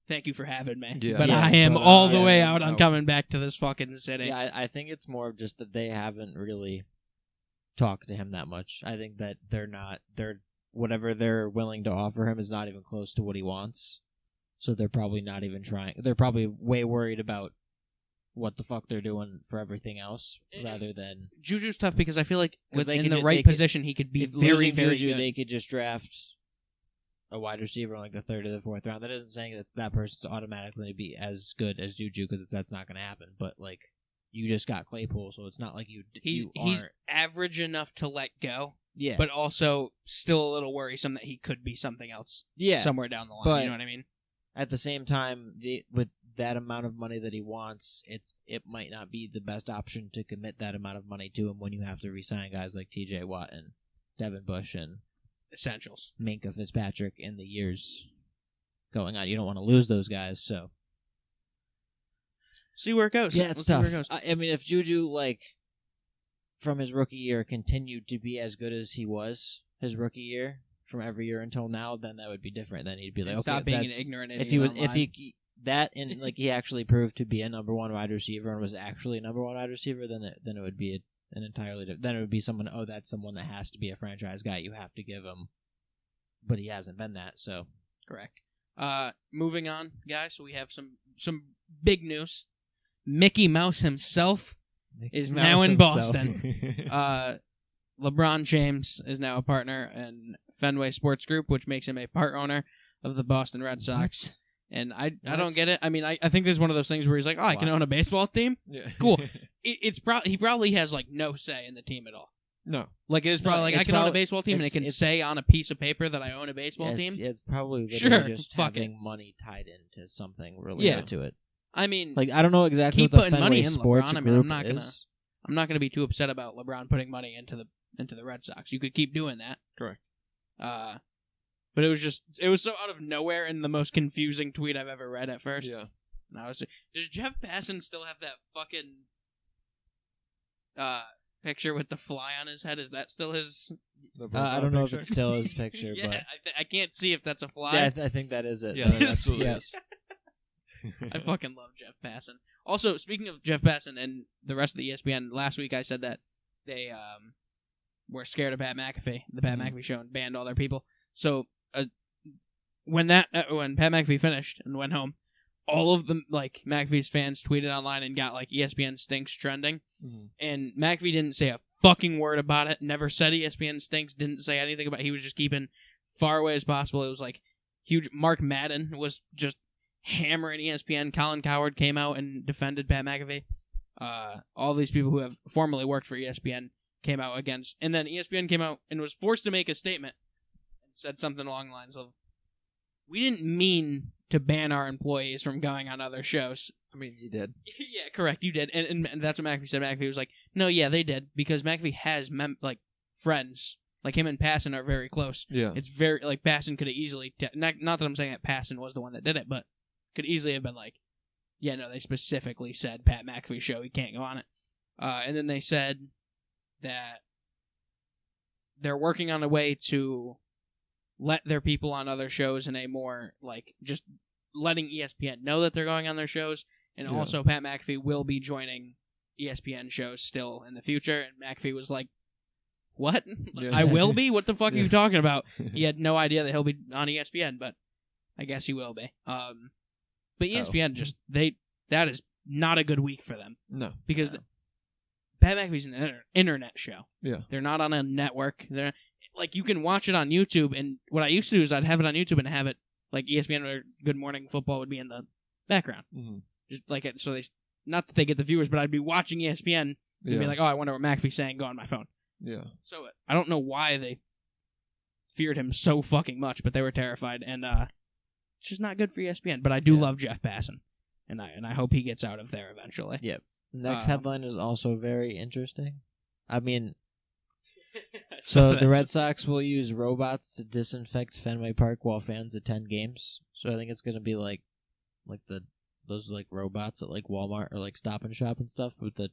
"Thank you for having me." Yeah. But I am all the way out on coming back to this fucking city. Yeah, I think it's more of just that they haven't really talked to him that much. I think that whatever they're willing to offer him is not even close to what he wants. So they're probably not even trying. They're probably way worried about what the fuck they're doing for everything else, rather than Juju's tough because I feel like they within could the right position he could be if very, losing very Juju, good. they could just draft a wide receiver in like the 3rd or the 4th round. That isn't saying that person's automatically going to be as good as Juju, because that's not going to happen. But like, you just got Claypool, so it's not like he's average enough to let go. Yeah, but also still a little worrisome that he could be something else. Yeah, somewhere down the line. But you know what I mean? At the same time, with that amount of money that he wants, it might not be the best option to commit that amount of money to him when you have to re-sign guys like T.J. Watt and Devin Bush and essentials, Minka Fitzpatrick in the years going on. You don't want to lose those guys, so see where it goes. Yeah, it's tough. I mean, if Juju, like, from his rookie year continued to be as good as he was his rookie year from every year until now, then that would be different. Then he'd be like, and okay, stop being an ignorant idiot. If he actually proved to be a number 1 wide receiver and was actually a number 1 wide receiver, then it would be an entirely different. Then it would be someone. Oh, that's someone that has to be a franchise guy. You have to give him, but he hasn't been that. So correct. Moving on, guys. So we have some big news. Mickey Mouse himself is now in Boston. LeBron James is now a partner in Fenway Sports Group, which makes him a part owner of the Boston Red Sox. What? And I don't get it. I mean, I think this is one of those things where he's like, oh, I can own a baseball team? Yeah. Cool. He probably has, like, no say in the team at all. No. Like, it's probably like, I can own a baseball team, and it can say on a piece of paper that I own a baseball team. It's probably just having money tied into something related to it. I mean, like, I don't know exactly keep what the putting Fenway money in Sports LeBron. I mean, Group I'm not gonna be too upset about LeBron putting money into the Red Sox. You could keep doing that. Correct. But it was so out of nowhere and the most confusing tweet I've ever read at first. Yeah. And I was, does Jeff Passan still have that fucking picture with the fly on his head? Is that still his? I don't know if it's still his picture, yeah, but I can't see if that's a fly. Yeah, I think that is it. Yeah, that absolutely is. I fucking love Jeff Passan. Also, speaking of Jeff Passan and the rest of the ESPN, last week I said that they were scared of Pat McAfee, the Pat McAfee show, and banned all their people. So when Pat McAfee finished and went home, all of the McAfee's fans tweeted online and got ESPN stinks trending, and McAfee didn't say a fucking word about it. Never said ESPN stinks. Didn't say anything about it. He was just keeping far away as possible. It was huge. Mark Madden was just hammering ESPN. Colin Cowherd came out and defended Pat McAfee. All these people who have formerly worked for ESPN came out against, and then ESPN came out and was forced to make a statement and said something along the lines of, "We didn't mean to ban our employees from going on other shows." I mean, you did. Yeah, correct, you did, and that's what McAfee said. McAfee was like, "No, yeah, they did, because McAfee has friends." Like, him and Passan are very close. Yeah. It's very, Passan could have easily, not that I'm saying that Passan was the one that did it, but could easily have been yeah, no, they specifically said Pat McAfee show, he can't go on it. And then they said that they're working on a way to let their people on other shows in a more, just letting ESPN know that they're going on their shows, and also Pat McAfee will be joining ESPN shows still in the future, and McAfee was like, what? I will be? What the fuck are you talking about? He had no idea that he'll be on ESPN, but I guess he will be. But ESPN that is not a good week for them. No. Because Pat McAfee's an internet show. Yeah. They're not on a network. They're you can watch it on YouTube, and what I used to do is I'd have it on YouTube and have it ESPN or Good Morning Football would be in the background. Mm-hmm. Just so not that they get the viewers, but I'd be watching ESPN and be like, oh, I wonder what McAfee's saying, go on my phone. Yeah. So I don't know why they feared him so fucking much, but they were terrified, and it's just not good for ESPN. But I do love Jeff Passan, and I hope he gets out of there eventually. Yep. Next headline is also very interesting. I mean, so the Red Sox will use robots to disinfect Fenway Park while fans attend games. So I think it's going to be those robots at Walmart or Stop and Shop and stuff with the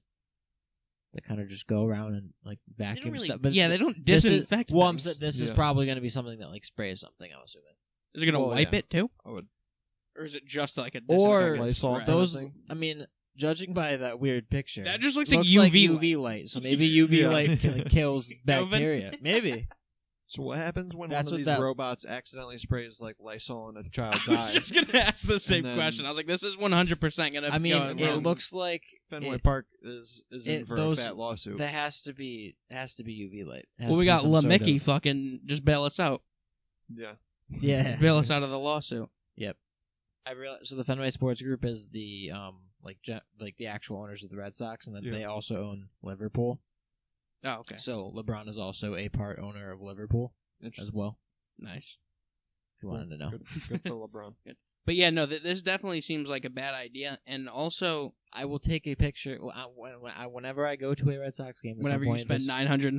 that kind of just go around and vacuum stuff. But they don't disinfect. This is probably going to be something that sprays something. I'm assuming. Is it going to wipe it too? I would. Or is it just a or Lysol those? I mean, judging by that weird picture, that just looks like UV light. So maybe UV light kills bacteria. Maybe. So what happens when That's one what of these that- robots accidentally sprays like Lysol in a child's I was eye? just gonna ask the same then- question. I was like, this is 100% gonna. I mean, go it wrong. looks like Fenway it- Park is in for those- a fat lawsuit. that has to be UV light. It has Well, we to be got some sort LaMickey of- fucking just bail us out. Yeah. Yeah. Bail us out of the lawsuit. I realize. So the Fenway Sports Group is the like the actual owners of the Red Sox, and then Yeah. they also own Liverpool. Oh, okay. So LeBron is also a part owner of Liverpool as Interesting. well. Nice. If you wanted to know. Good for LeBron. But yeah, no, this definitely seems like a bad idea. And also, I will take a picture whenever I go to a Red Sox game. At whenever some you point spend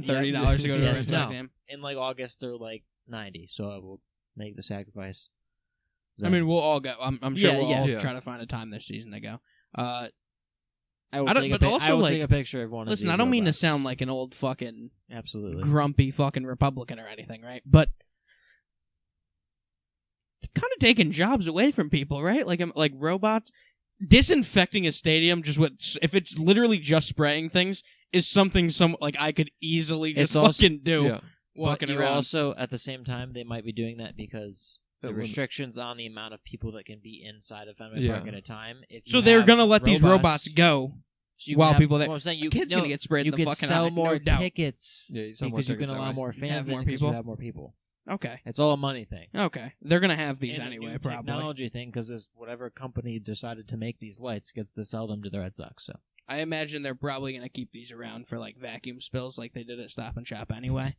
$930 to go to a Yes, Red Sox no. game. in like August, they're like 90, so I will make the sacrifice. I mean, we'll all go. I'm sure Yeah, we'll yeah. all Yeah. try to find a time this season to go. I will I don't- take but also, I will like, take a picture of one. Listen, of I these don't mean to robots. sound like an old fucking absolutely. grumpy fucking Republican or anything, right? But kind of taking jobs away from people, right? Like robots disinfecting a stadium. Just if it's literally just spraying things is something like I could easily just It's also- fucking do Yeah. walking But you around. also, at the same time, they might be doing that because That the limit- restrictions on the amount of people that can be inside of Fenway Yeah. Park at a time. If So you they're have gonna let these robots go so you while can have- people that well, I'm saying you kids no, gonna get sprayed you in the can fucking sell eye, more no doubt. tickets Yeah, you sell more because you tickets can that allow way. more Have fans more in because people. you have more people. Okay, It's all a money thing. okay, they're gonna have these And a anyway, new probably. technology thing because whatever company decided to make these lights gets to sell them to the Red Sox. So I imagine they're probably gonna keep these around for like vacuum spills, like they did at Stop and Shop anyway.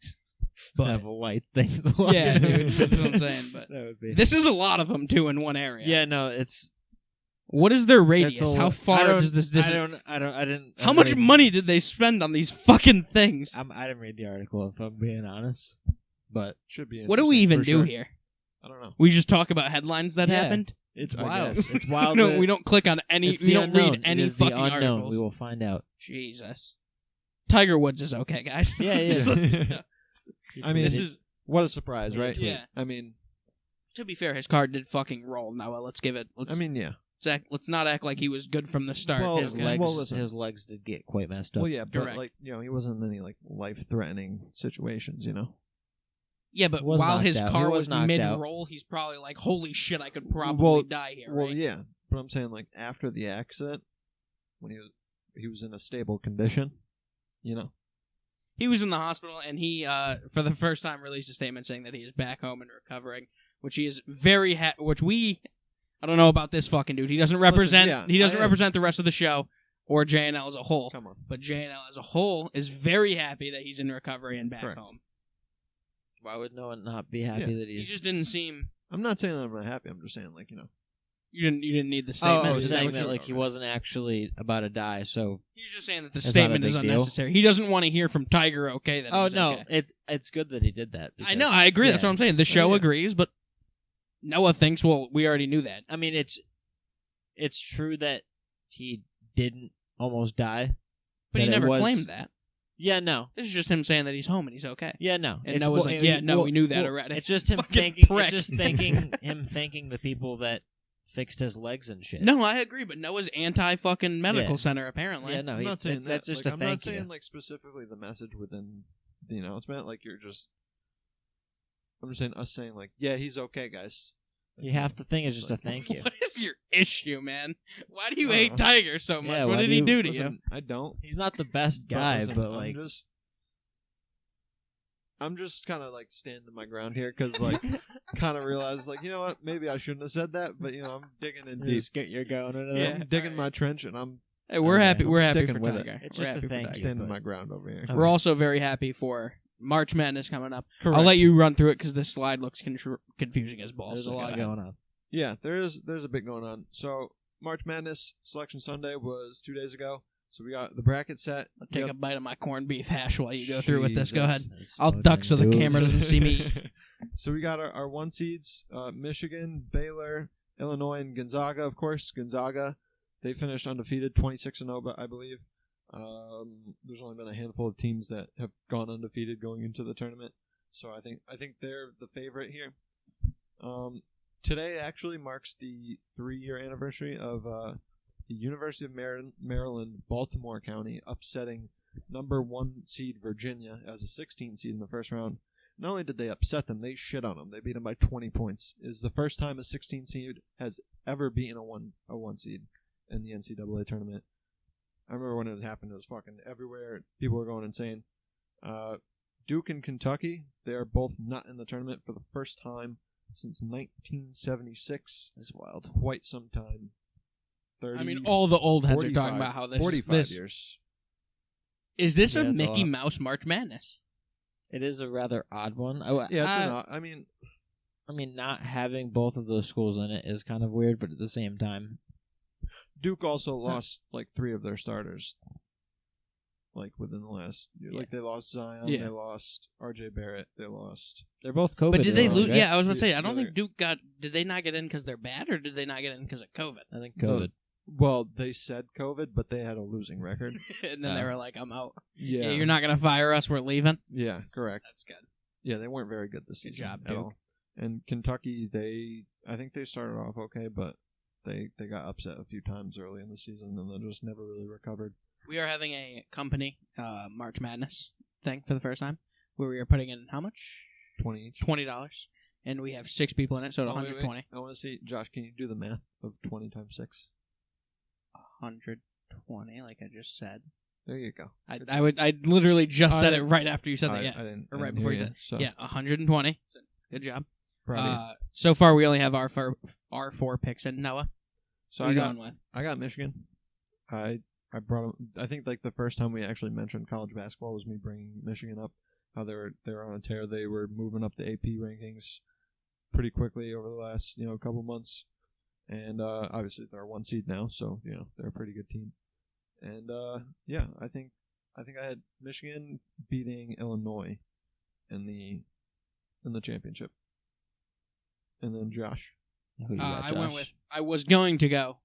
But have light things. yeah, dude, that's what I'm saying. But that would be. this is a lot of them too in one area. Yeah, no, it's. What is their It's radius? a How lo- far I don't- does this? I didn't. How much money did they spend on these fucking things? I didn't read the article, if I'm being honest. But Should be. What do we interesting even for do sure. here? I don't know. We just talk about headlines that Yeah. happened. it's I wild. guess. It's wild. No, that- we don't click on any. it's We the don't unknown. read any it is fucking the unknown. articles. We will find out. Jesus. Tiger Woods is okay, guys. Yeah, he is. I mean, this is. what a surprise, right? Yeah. I mean, To be fair, his card did fucking roll. Now let's give it. yeah. Let's not act like he was good from the start. Well, His Okay. legs, listen. his legs did get quite messed up. Well, yeah, but Correct. like he wasn't in any like life-threatening situations, Yeah, but He was while knocked his out. car He was was knocked out. mid-roll, he's probably like, "Holy shit, I could probably Well- die here." Well, right? yeah, but I'm saying like after the accident, when he was in a stable condition, He was in the hospital, and he, for the first time, released a statement saying that he is back home and recovering, which he is very I don't know about this fucking dude. He doesn't represent. yeah, he doesn't I am. represent the rest of the show or JNL as a whole. Come on. But JNL as a whole is very happy that he's in recovery and back Correct. home. Why would no one not be happy Yeah. that He he's? just didn't seem. I'm not saying that I'm not happy. I'm just saying like You didn't need the statement. Oh, is that saying what that you're- like he okay. wasn't actually about to die. So He's just saying that the It's not a statement is big deal. unnecessary. He doesn't want to hear from Tiger. Okay, that. oh he's no, okay. it's good that he did that. I because- know. I agree. That's yeah. what I'm saying. The show yeah. agrees, but Noah thinks. Well, we already knew that. I mean, it's true that he didn't almost die, But he That it never was- claimed that. Yeah, no. This is just him saying that he's home and he's okay. Yeah, no. And Noah's like, yeah, no, we knew that already. It's just him Fucking thanking. prick. It's just thanking him, thanking the people that fixed his legs and shit. No, I agree, but Noah's anti-fucking medical Yeah. center, apparently. Yeah, no. I'm he- not saying that. that's just like, a I'm thank not saying you. like specifically the message within the announcement. Like you're just. I'm just saying us saying like, yeah, he's okay, guys. Half the thing is just a thank you. What is your issue, man? Why do you I hate don't know. Tiger so much? Yeah, what why did do he you- do to Listen, I don't. He's not the best guy, listen, but like, I'm just kind of like standing my ground here because like kind of realized like what, maybe I shouldn't have said that, but I'm digging in deep. you're going into Yeah. I'm digging alright. my trench and I'm Hey, we're Okay, happy. I'm We're happy sticking for with it. Tiger. It's We're just a happy for thank you. Tiger. standing but- my ground over here. Okay. We're also very happy for March Madness coming up. Correct. I'll let you run through it because this slide looks confusing as balls. There's so a go lot ahead. going on. Yeah, there's a bit going on. So March Madness Selection Sunday was 2 days ago. So we got the bracket set. I'll take a bite of my corned beef hash while you go through with this. Go ahead. Jesus. I'll duck so the camera doesn't see me. So we got our one seeds: Michigan, Baylor, Illinois, and Gonzaga. Of course, Gonzaga. They finished undefeated, 26-0, but I believe there's only been a handful of teams that have gone undefeated going into the tournament. So I think they're the favorite here. Today actually marks the 3-year anniversary of the University of Maryland, Baltimore County upsetting number 1 seed Virginia as a 16 seed in the first round. not only did they upset them, they shit on them. They beat them by 20 points. It is the first time a 16 seed has ever beaten a one seed in the NCAA tournament. I remember when it happened, it was fucking everywhere. People were going insane. Duke and Kentucky, they are both not in the tournament for the first time since 1976. That's wild. Quite some time. 30, I mean, all the old heads are 45 talking about how this 45 years. Is this Yeah, a it's a Mickey lot. Mouse March Madness? It is a rather odd one. Yeah, it's not. I mean, not having both of those schools in it is kind of weird, but at the same time, Duke also lost like 3 of their starters. Like within the last year. Yeah. Like they lost Zion, Yeah. they lost RJ Barrett, they lost. they're both COVID. But did they related, lose? right? Yeah, I was about to say, I don't Yeah, think Duke got... Did they not get in because they're bad, or did they not get in because of COVID? I think COVID. Well, they said COVID, but they had a losing record. And then they were like, I'm out. Yeah. Yeah, you're not going to fire us, we're leaving? Yeah, correct. That's good. Yeah, they weren't very good this Good season job, at Duke. all. And Kentucky, I think they started off okay, but they got upset a few times early in the season, and they just never really recovered. We are having a company March Madness thing for the first time, where we are putting in how much? 20 each. $20. And we have 6 people in it, so Oh, wait, 120. wait. I want to see, Josh, can you do the math of 20 times 6? 120, like I just said. There you go. I literally just said it right after you said I that. Yeah, didn't, or I right didn't before hear you said. so Yeah, 120. Good job. proud of you. So far, we only have our four picks in. Noah, So who I you got going with? I got Michigan. I brought 'em- I think like the first time we actually mentioned college basketball was me bringing Michigan up. How they were on a tear. They were moving up the AP rankings pretty quickly over the last couple months, and obviously they're a 1 seed now, so they're a pretty good team. And yeah, I think I had Michigan beating Illinois in the championship. And then Josh. Who you got, Josh? I was going to go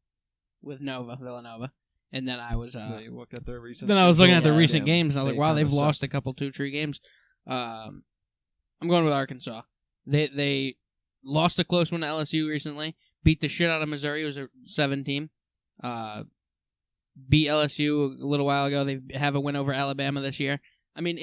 with Villanova, and then I was Yeah, you looked at their recent. then I was looking at the schedule, recent damn, games, and I was they like, wow, kinda they've suck. lost a couple, 2-3 games. I'm going with Arkansas. They lost a close one to LSU recently. Beat the shit out of Missouri. It was a 7 team. Beat LSU a little while ago. They have a win over Alabama this year. I mean,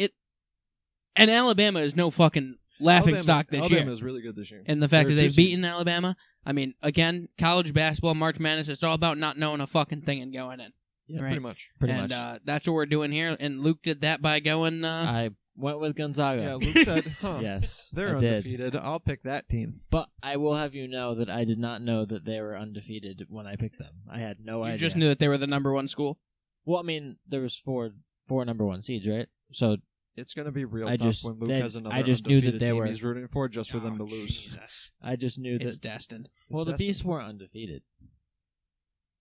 and Alabama is no fucking laughing stock this Alabama year. is really good this year. And the fact They're that a they've 2 seed. beaten Alabama, I mean, again, college basketball, March Madness, it's all about not knowing a fucking thing and going in. Yeah, right? pretty much. Pretty and much. That's what we're doing here. And Luke did that by going. I went with Gonzaga. Yeah, Luke said, "Huh, Yes, they're I did. undefeated. I'll pick that team." But I will have you know that I did not know that they were undefeated when I picked them. I had no idea. You just knew that they were the number 1 school. Well, I mean, there was four number 1 seeds, right? So It's going to be real I tough just- when Luke they- has another I just knew that undefeated they team were- he's rooting for just for them Oh, to lose. Jesus. I just knew It's that. destined. Well, the It's Beasts destined. weren't undefeated.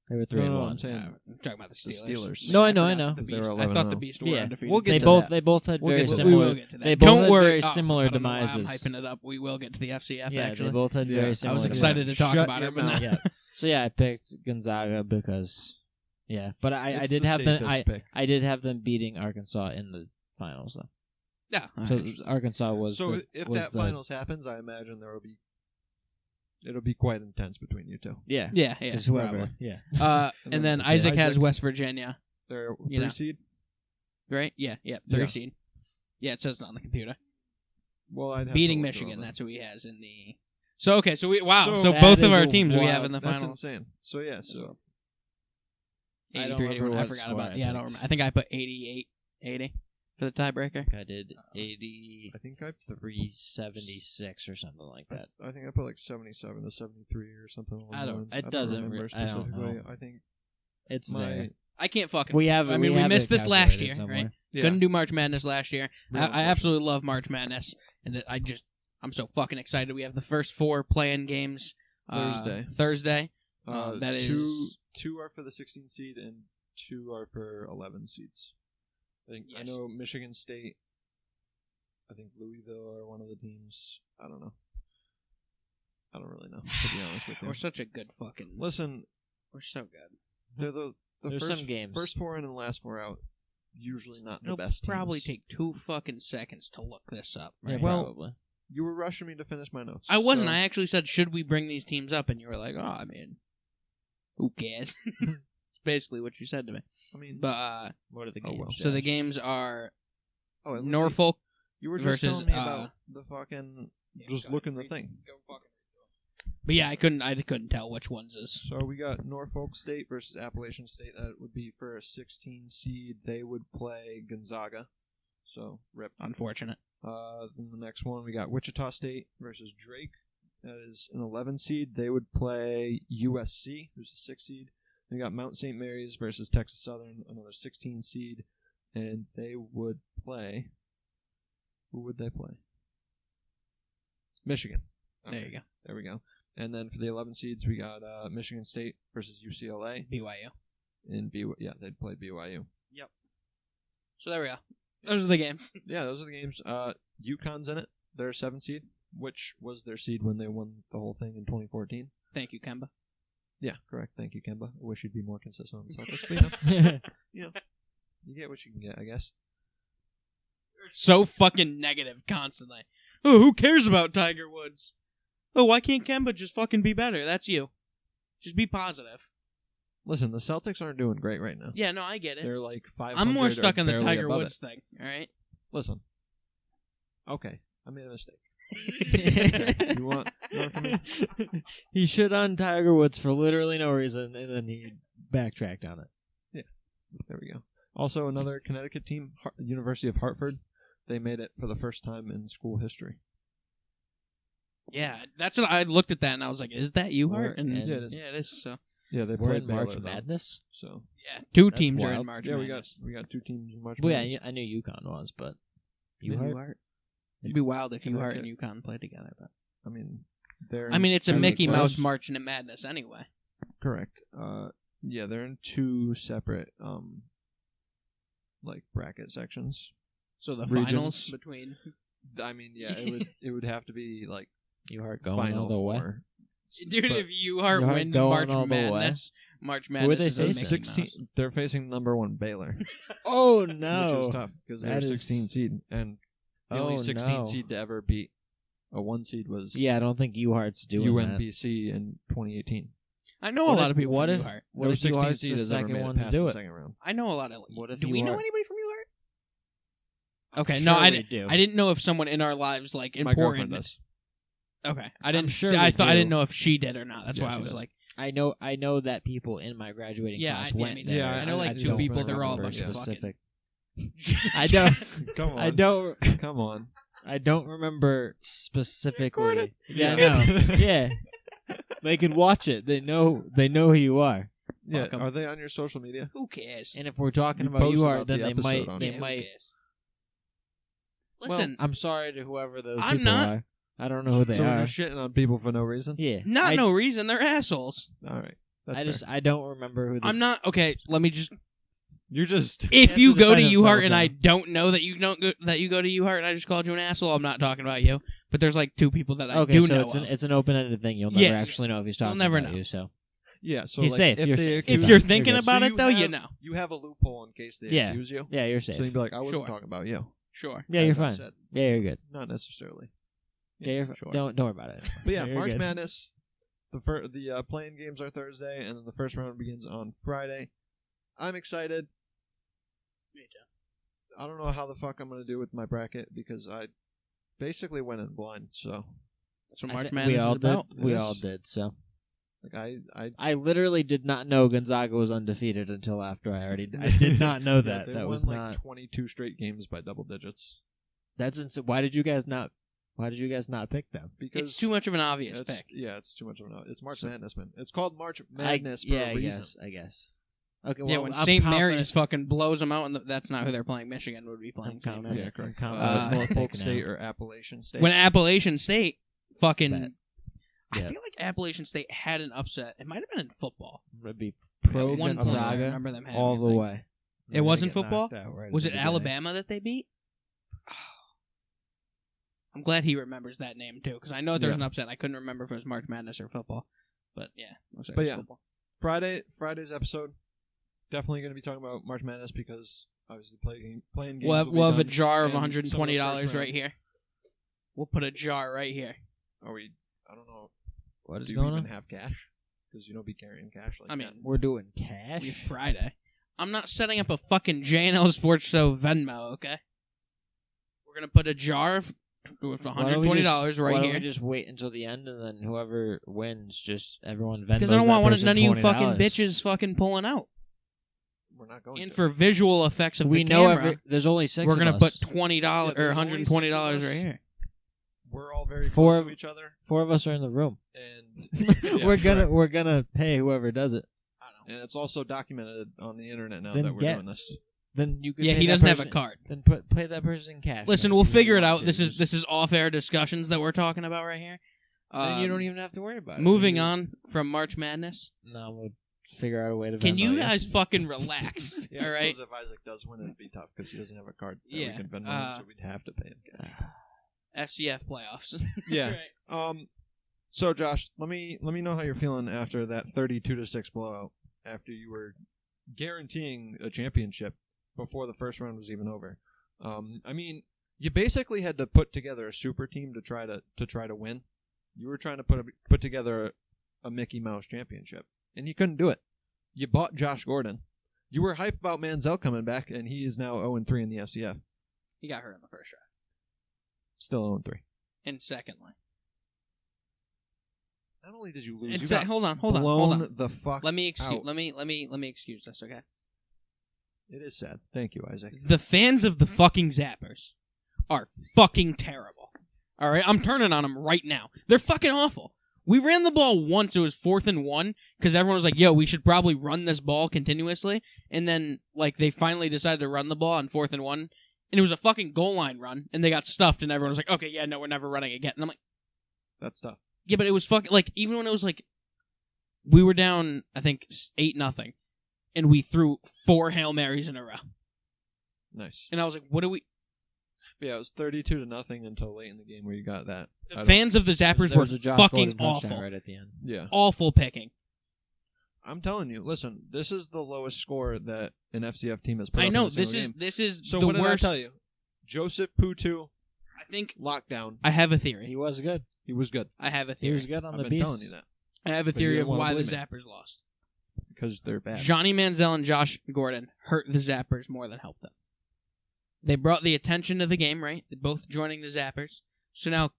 They were No, 3-1. I'm saying I'm talking about the the Steelers. Steelers. No, I know, forgot I know. the 'Cause they were Beast. I 11-0. thought the Beast were Yeah, undefeated. we'll get They to both that. they both had We'll very get to that. We similar. will get to that. They Don't both had worry. very similar I don't know why I'm demises. hyping it up. We will get to the FCF, Yeah, actually. they both had Yeah. very I similar. was Yeah. excited to talk Shut about your it, but mouth. no. Yeah. So yeah, I picked Gonzaga because but I It's did the have them. safest pick. I did have them beating Arkansas in the finals though. Yeah. So Arkansas was. So the, if was that the, finals happens, I imagine it'll be quite intense between you two. yeah, Yeah, 'cause probably. whoever, yeah. And then Okay, Isaac has Isaac. West Virginia, They're a You know. 3 seed. right? Yeah, 3 Yeah. seed. Yeah, it says it on the computer. Well, I'd have Beating to look Michigan, through all that's who he has in the... So So so that both of is our a teams we wild- have in the that. That's finals. insane. So yeah, so 83, I don't 81. remember I what forgot score about I Yeah, I don't picked. remember. I think I put 88, 80 for the tiebreaker. I did 8376 I think I or something like that. I think I put like 77 to 73 or something. along I those don't- lines. it don't doesn't remember re- I don't specifically. know. I think It's my there. I can't fucking... We have. I mean, we have missed it this last calculated year, somewhere. right? yeah, Couldn't do March Madness last year. real I unfortunate. absolutely love March Madness, and I'm so fucking excited. We have the first 4 play-in games Thursday. That two are for the 16 seed and 2 are for 11 seeds. I Yes. know Michigan State. I think Louisville are one of the teams. I don't know. I don't really know, to be honest with you. We're such a good fucking... Listen, We're so good. they're the There's first, some games. first 4 in and last 4 out. Usually not the It'll best teams. probably take 2 fucking seconds to look this up. Yeah, Right? Well, probably. You were rushing me to finish my notes. I wasn't. so- I actually said, should we bring these teams up? And you were like, oh, I mean, who cares? It's basically what you said to me. I mean, But What are the Oh, games? well. so the Josh? games are oh, and Norfolk You were just versus telling me about the fucking just looking the thing. But yeah, I couldn't tell which ones is. So we got Norfolk State versus Appalachian State. That would be for a 16 seed. They would play Gonzaga. So rip. Unfortunate. Then the next one we got Wichita State versus Drake. That is an 11 seed. They would play USC, who's a 6 seed. Then we got Mount St. Mary's versus Texas Southern, another 16 seed, and they would play. Who would they play? Michigan. Okay. There you go. There we go. And then for the 11 seeds, we got Michigan State versus UCLA. BYU. They'd play BYU. Yep. So there we go. Those are the games. Yeah, those are the games. UConn's in it. They're a 7 seed, which was their seed when they won the whole thing in 2014. Thank you, Kemba. Yeah, correct. Thank you, Kemba. I wish you'd be more consistent on the Celtics, but you get what you can get, I guess. You're so fucking negative constantly. Oh, who cares about Tiger Woods? Oh, why can't Kemba just fucking be better? That's you. Just be positive. Listen, the Celtics aren't doing great right now. Yeah, no, I get it. They're like 500. I'm more stuck on the barely Tiger above Woods it. thing, alright? Listen. Okay, I made a mistake. You want from me? He shit on Tiger Woods for literally no reason, and then he backtracked on it. Yeah, there we go. Also, another Connecticut team, University of Hartford. They made it for the first time in school history. Yeah, that's what I looked at that and I was like, is that UHart? And yeah, it is. So yeah, they We're played in March Baylor, though. Madness. So yeah, two That's teams are wild. in March. yeah, Madness. we got 2 teams in March. Well, Madness. yeah, I knew UConn was, but UHart. UHart? It'd be wild if UHart Connecticut. and UConn played together. But I mean, they're. it's a in Mickey close. Mouse March in Madness anyway. Correct. Yeah, they're in 2 separate like bracket sections. So the Regions. finals between. I mean, yeah, it would have to be like UHart going final all the way. 4. Dude, But if UHart UHart wins going March all the way. Madness, March Who are Madness they is a facing? Mickey 16. Mouse. They're facing number 1 Baylor, Oh which is no! tough because they're That a is- 16 seed, and the only Oh, 16 no. seed to ever beat a 1 seed was Yeah, I don't think UHart's doing that. UNBC in 2018. I know What a lot if- of people what from if- UHart. What No if 16 UHart's seed the has ever second made one it to past do the it? second round. I know a lot of. What if do we know UHart? anybody from UHart? Okay, I'm no, sure I we didn't. do. I didn't know if someone in our lives like My girlfriend important. does. Okay, I didn't. sure see, we I thought I do. didn't know if she did or not. That's Yeah, why I she was does. like, I know that people in my graduating Yeah, class I- yeah, went me there. too. Yeah, I know like I two don't people. They're all a remember bunch of specific. fucking. I don't. Come on. I don't. Come on. I don't remember specifically. Recorded. Yeah, I Yeah. know. Yeah, they can watch it. They know who you are. Yeah, Fuck 'em. are they on your social media? Who cares? And if we're talking You about posted UHart, about then the they episode might. on They it. Who might. cares? Listen, Well, I'm sorry to whoever those I'm people not- are. I don't know who they so are. we're just shitting on people for no reason? Yeah, not no reason. They're assholes. All right. That's I fair. just I don't remember who. I'm not okay. Let me just. You're just... If has you to go to defend himself UHart and now. I don't know that you don't go, that you go to UHart and I just called you an asshole, I'm not talking about you. But there's like 2 people that I Okay, do so know it's of. it's an open-ended thing. You'll never Yeah, actually know if he's talking never about know. you. So Yeah, so He's like, safe. if You're they safe. accuse If you're you- thinking good. about So it, though, you have- know. You have a loophole in case they Yeah. accuse you. yeah, you're So safe. you'd be like, I wasn't Sure. talking about you. Sure. Yeah, you're As I fine. said. Yeah, you're good. Not necessarily. Yeah, you're Sure. Don't worry about it. But yeah, You're March good. Madness. The playing games are Thursday, and then the first round begins on Friday. I'm excited. Me too. I don't know how the fuck I'm gonna do with my bracket because I basically went in blind. So That's what I March thi- Madness we all is about. did. We Yes. all did. So like I literally did not know Gonzaga was undefeated until after I did not know that. They That won was like not. 22 straight games by double digits. That's insane. Why did you guys not pick them? Because It's too much of an obvious it's, pick. Yeah, it's too much of an. It's March Madness, man. It's called March I Madness for a reason. I guess. Okay. Well, Yeah, when I'm St. confident- Mary's fucking blows them out, and that's not who they're playing. Michigan would be playing. I'm confident. Yeah, correct. I'm confident Norfolk picking State out. or Appalachian State. When Appalachian State fucking. Bet. I Yeah. feel like Appalachian State had an upset. It might have been in football. Would be At pro one point, I Gonzaga remember them having all it, the like- way. It wasn't They're gonna football? get knocked out right Was at it the beginning. Alabama that they beat? I'm glad he remembers that name too, because I know there was Yeah. an upset. I couldn't remember if it was March Madness or football, but yeah, it But was yeah. football. Friday's episode, definitely going to be talking about March Madness because obviously playing games. We'll have, will be we'll have a done, jar of and $120 some of the first right round- here. We'll put a jar right here. Are we? I don't know. What is Do you going even on? have cash? Because you don't be carrying cash like I mean, that. We're doing It's cash. Friday. I'm not setting up a fucking JNL Sports Show Venmo, okay? We're We're gonna put a jar with $120 right Why don't here. we just wait until the end, and then whoever wins, just everyone Venmos Because I don't want none of you $20. fucking bitches fucking pulling out. We're not going And to. for visual effects of We the know camera, there's only 6 we're of gonna us. put $20 Yeah, or there's only $120 6 of right us. here. We're all very Four- close to each other, 4 of us are in the room. and yeah, we're correct. gonna pay whoever does it. I don't know. And it's also documented on the internet now Then that we're get- doing this. Then you could. Yeah, pay he that doesn't have a person- card. Then pay that person in cash. Listen, then, we'll if you figure it really out. want This to. is off-air discussions that we're talking about right here. Then you don't even have to worry about it. Moving on from March Madness. No, we'll figure out a way to. Can Venmo you guys fucking relax? Yeah, All I right. suppose if Isaac does win, it'd be tough because he doesn't have a card that Yeah, we can Venmo him, so we'd have to pay him cash. FCF playoffs. Yeah. Right. So Josh, let me know how you're feeling after that 32-6 blowout. After you were guaranteeing a championship before the first round was even over. I mean, you basically had to put together a super team to try to win. You were trying to put together a Mickey Mouse championship, and you couldn't do it. You bought Josh Gordon. You were hyped about Manziel coming back, and he is now 0-3 in the FCF. He got hurt in the first round. Still 0-3. And secondly. Not only did you lose, And you got hold on. blown the fuck Let me excuse. out. Let me excuse this. Okay. It is sad. Thank you, Isaac. The fans of the fucking Zappers are fucking terrible. All right, I'm turning on them right now. They're fucking awful. We ran the ball once. It was 4th and 1 because everyone was like, "Yo, we should probably run this ball continuously." And then, like, they finally decided to run the ball on 4th and 1, and it was a fucking goal line run, and they got stuffed, and everyone was like, "Okay, yeah, no, we're never running again." And I'm like, That's tough. "Yeah, but it was fucking like even when it was like we were down, I think 8-0, and we threw 4 Hail Marys in a row, Nice. and I was like, what do we?" Yeah, it was 32-0 until late in the game where you got that. The fans of the Zappers There were was a Josh fucking Gordon touchdown awful. right at the end. Yeah. Awful picking. I'm telling you, listen, this is the lowest score that an FCF team has put I up know in a single game. this is So the what worst. did I tell you? Joseph Putu, I think lockdown. I have a He theory. was good. He was good. I have a He theory. was good on I've the been beast. telling you that I have a But you theory didn't of wanna why the believe me. Zappers lost. because they're bad. Johnny Manziel and Josh Gordon hurt the Zappers more than helped them. They brought the attention to the game, right? They're both joining the Zappers. So now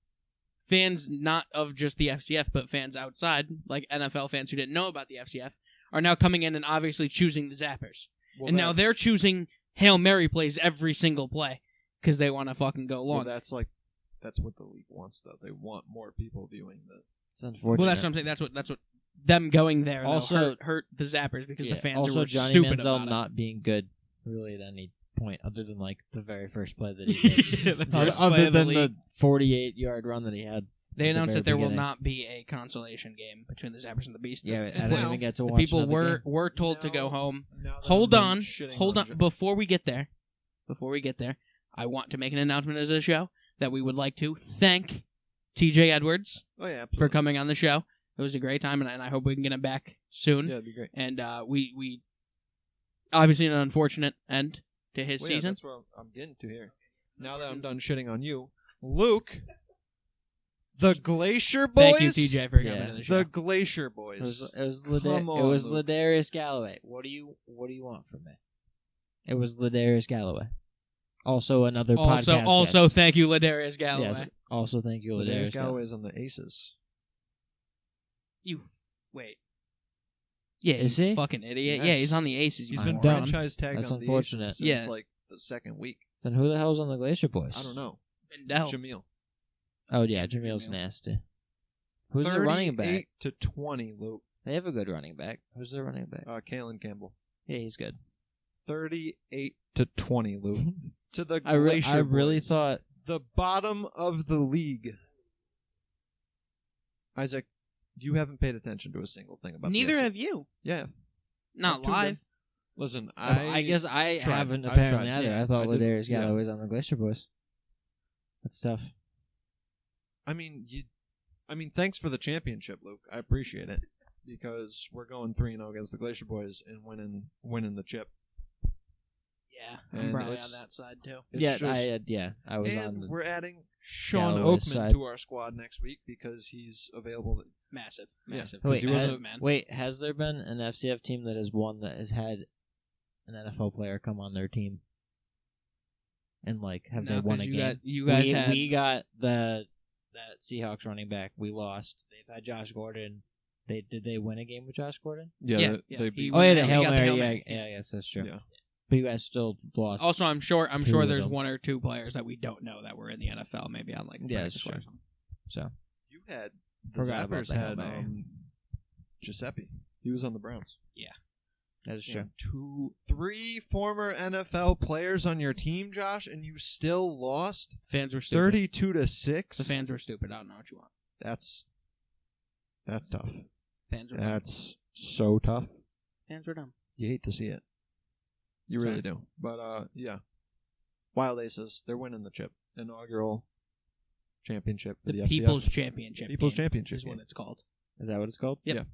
fans not of just the FCF, but fans outside, like NFL fans who didn't know about the FCF, are now coming in and obviously choosing the Zappers. Well, and now they're choosing Hail Mary plays every single play because they want to fucking go long. Well, that's what the league wants, though. They want more people viewing the. It's unfortunate. Well, that's what I'm saying. That's what them going there though, Also- hurt the Zappers because the fans also were Johnny stupid Manziel about not being good really at any point other than like the very first play that he did. it. The first play Other of the than league. the 48-yard run that he had. They at the announced very that there will beginning. not be a consolation game between the Zappers and the Beast. Yeah, I The- didn't even get to the watch people another game. were told to Now- go home. Now that Hold I'm on, shitting hold on. Jo- Before we get there, I want to make an announcement as a show that we would like to thank TJ Edwards Oh yeah, for absolutely. coming on the show. It was a great time, and I hope we can get him back soon. Yeah, it'd be great. And we obviously an unfortunate end to his Well, yeah, season. that's what I'm getting to here. Now that I'm done shitting on you, Luke, the Glacier Boys. Thank you, TJ, for coming Yeah. to the show. The Glacier Boys. It was Come on, Luke. Ladarius Galloway. What do you want from me? It was Ladarius Galloway. Also another podcast guest. Thank you, Ladarius Galloway. Yes. Also thank you, Ladarius Ladarius Galloway. Galloway's on the Aces. You wait. Yeah, Is you he? fucking idiot. Yes. Yeah, he's on the Aces. He's You been moron. franchise tagged That's on the unfortunate. Aces since Yeah. like the second week. Then who the hell's on the Glacier Boys? I don't know. Bendel. Jamil. Oh yeah, Jamil's Jamil. nasty. Who's their running back? 38-20, Luke. They have a good running back. Who's their running back? Kalen Campbell. Yeah, he's good. 38-20, Luke. To the I Glacier really Boys. thought The bottom of the league. Isaac, you haven't paid attention to a single thing about Neither the have you. Yeah. Not I'm too live. good. Listen, I guess I tried. haven't I've apparently tried. either. Yeah, I thought I did. Ladarius Yeah. Galloway's on the Glacier Boys. That's tough. I mean, thanks for the championship, Luke. I appreciate it because we're going 3-0 against the Glacier Boys and winning the chip. Yeah, I'm And probably it's- on that side too. It's Yeah, just- I was and on the we're adding Sean Galloway's Oakman side. to our squad next week because he's available. Massive. Yeah. Massive. Wait, He wasn't, man. has there been an FCF team that has won that has had an NFL player come on their team? And have No, they won 'cause a game? you guys had we got that Seahawks running back. We lost. They've had Josh Gordon. Did they win a game with Josh Gordon? Yeah, they he beat. won. The he Hail got the Mary. Hail Mary. Yeah, yes, that's true. Yeah. But you guys still lost. Also, I'm sure Two of there's them. 1 or 2 players that we don't know that were in the NFL, maybe on a Yeah, practice that's squad true. or something. So You had the Forgot about Zappers the Hail had Mary. Giuseppe. He was on the Browns. that is true. 3 former NFL players on your team, Josh, and you still lost Fans were stupid. 32-6. The fans were stupid. I don't know what you want. That's tough. Fans were dumb. That's so tough. Fans were dumb. You hate to see it. You really do. But yeah. Wild Aces, they're winning the chip. Inaugural championship for the FCF. People's Championship. People's game Championship is what game. it's called. Is that what it's called? Yep.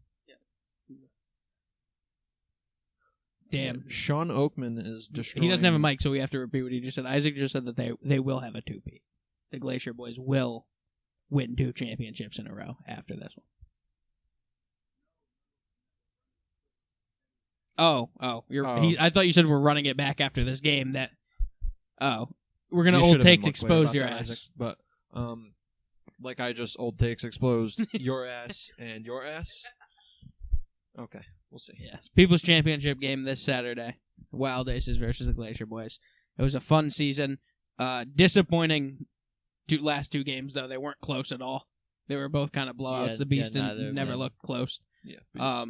Damn. Sean Oakman is destroying. He doesn't have a mic, so we have to repeat what he just said. Isaac just said that they will have a 2-peat. The Glacier Boys will win 2 championships in a row after this one. Oh, I thought you said we're running it back after this game. We're gonna You old should have been takes more clear expose about your that, ass. Isaac, but like I just old takes exposed your ass and your ass. Okay, we'll see. Yes, People's Championship game this Saturday. Wild Aces versus the Glacier Boys. It was a fun season. Disappointing last 2 games though. They weren't close at all. They were both kind of blowouts. Yeah, The Beast neither of never them. looked close. Yeah.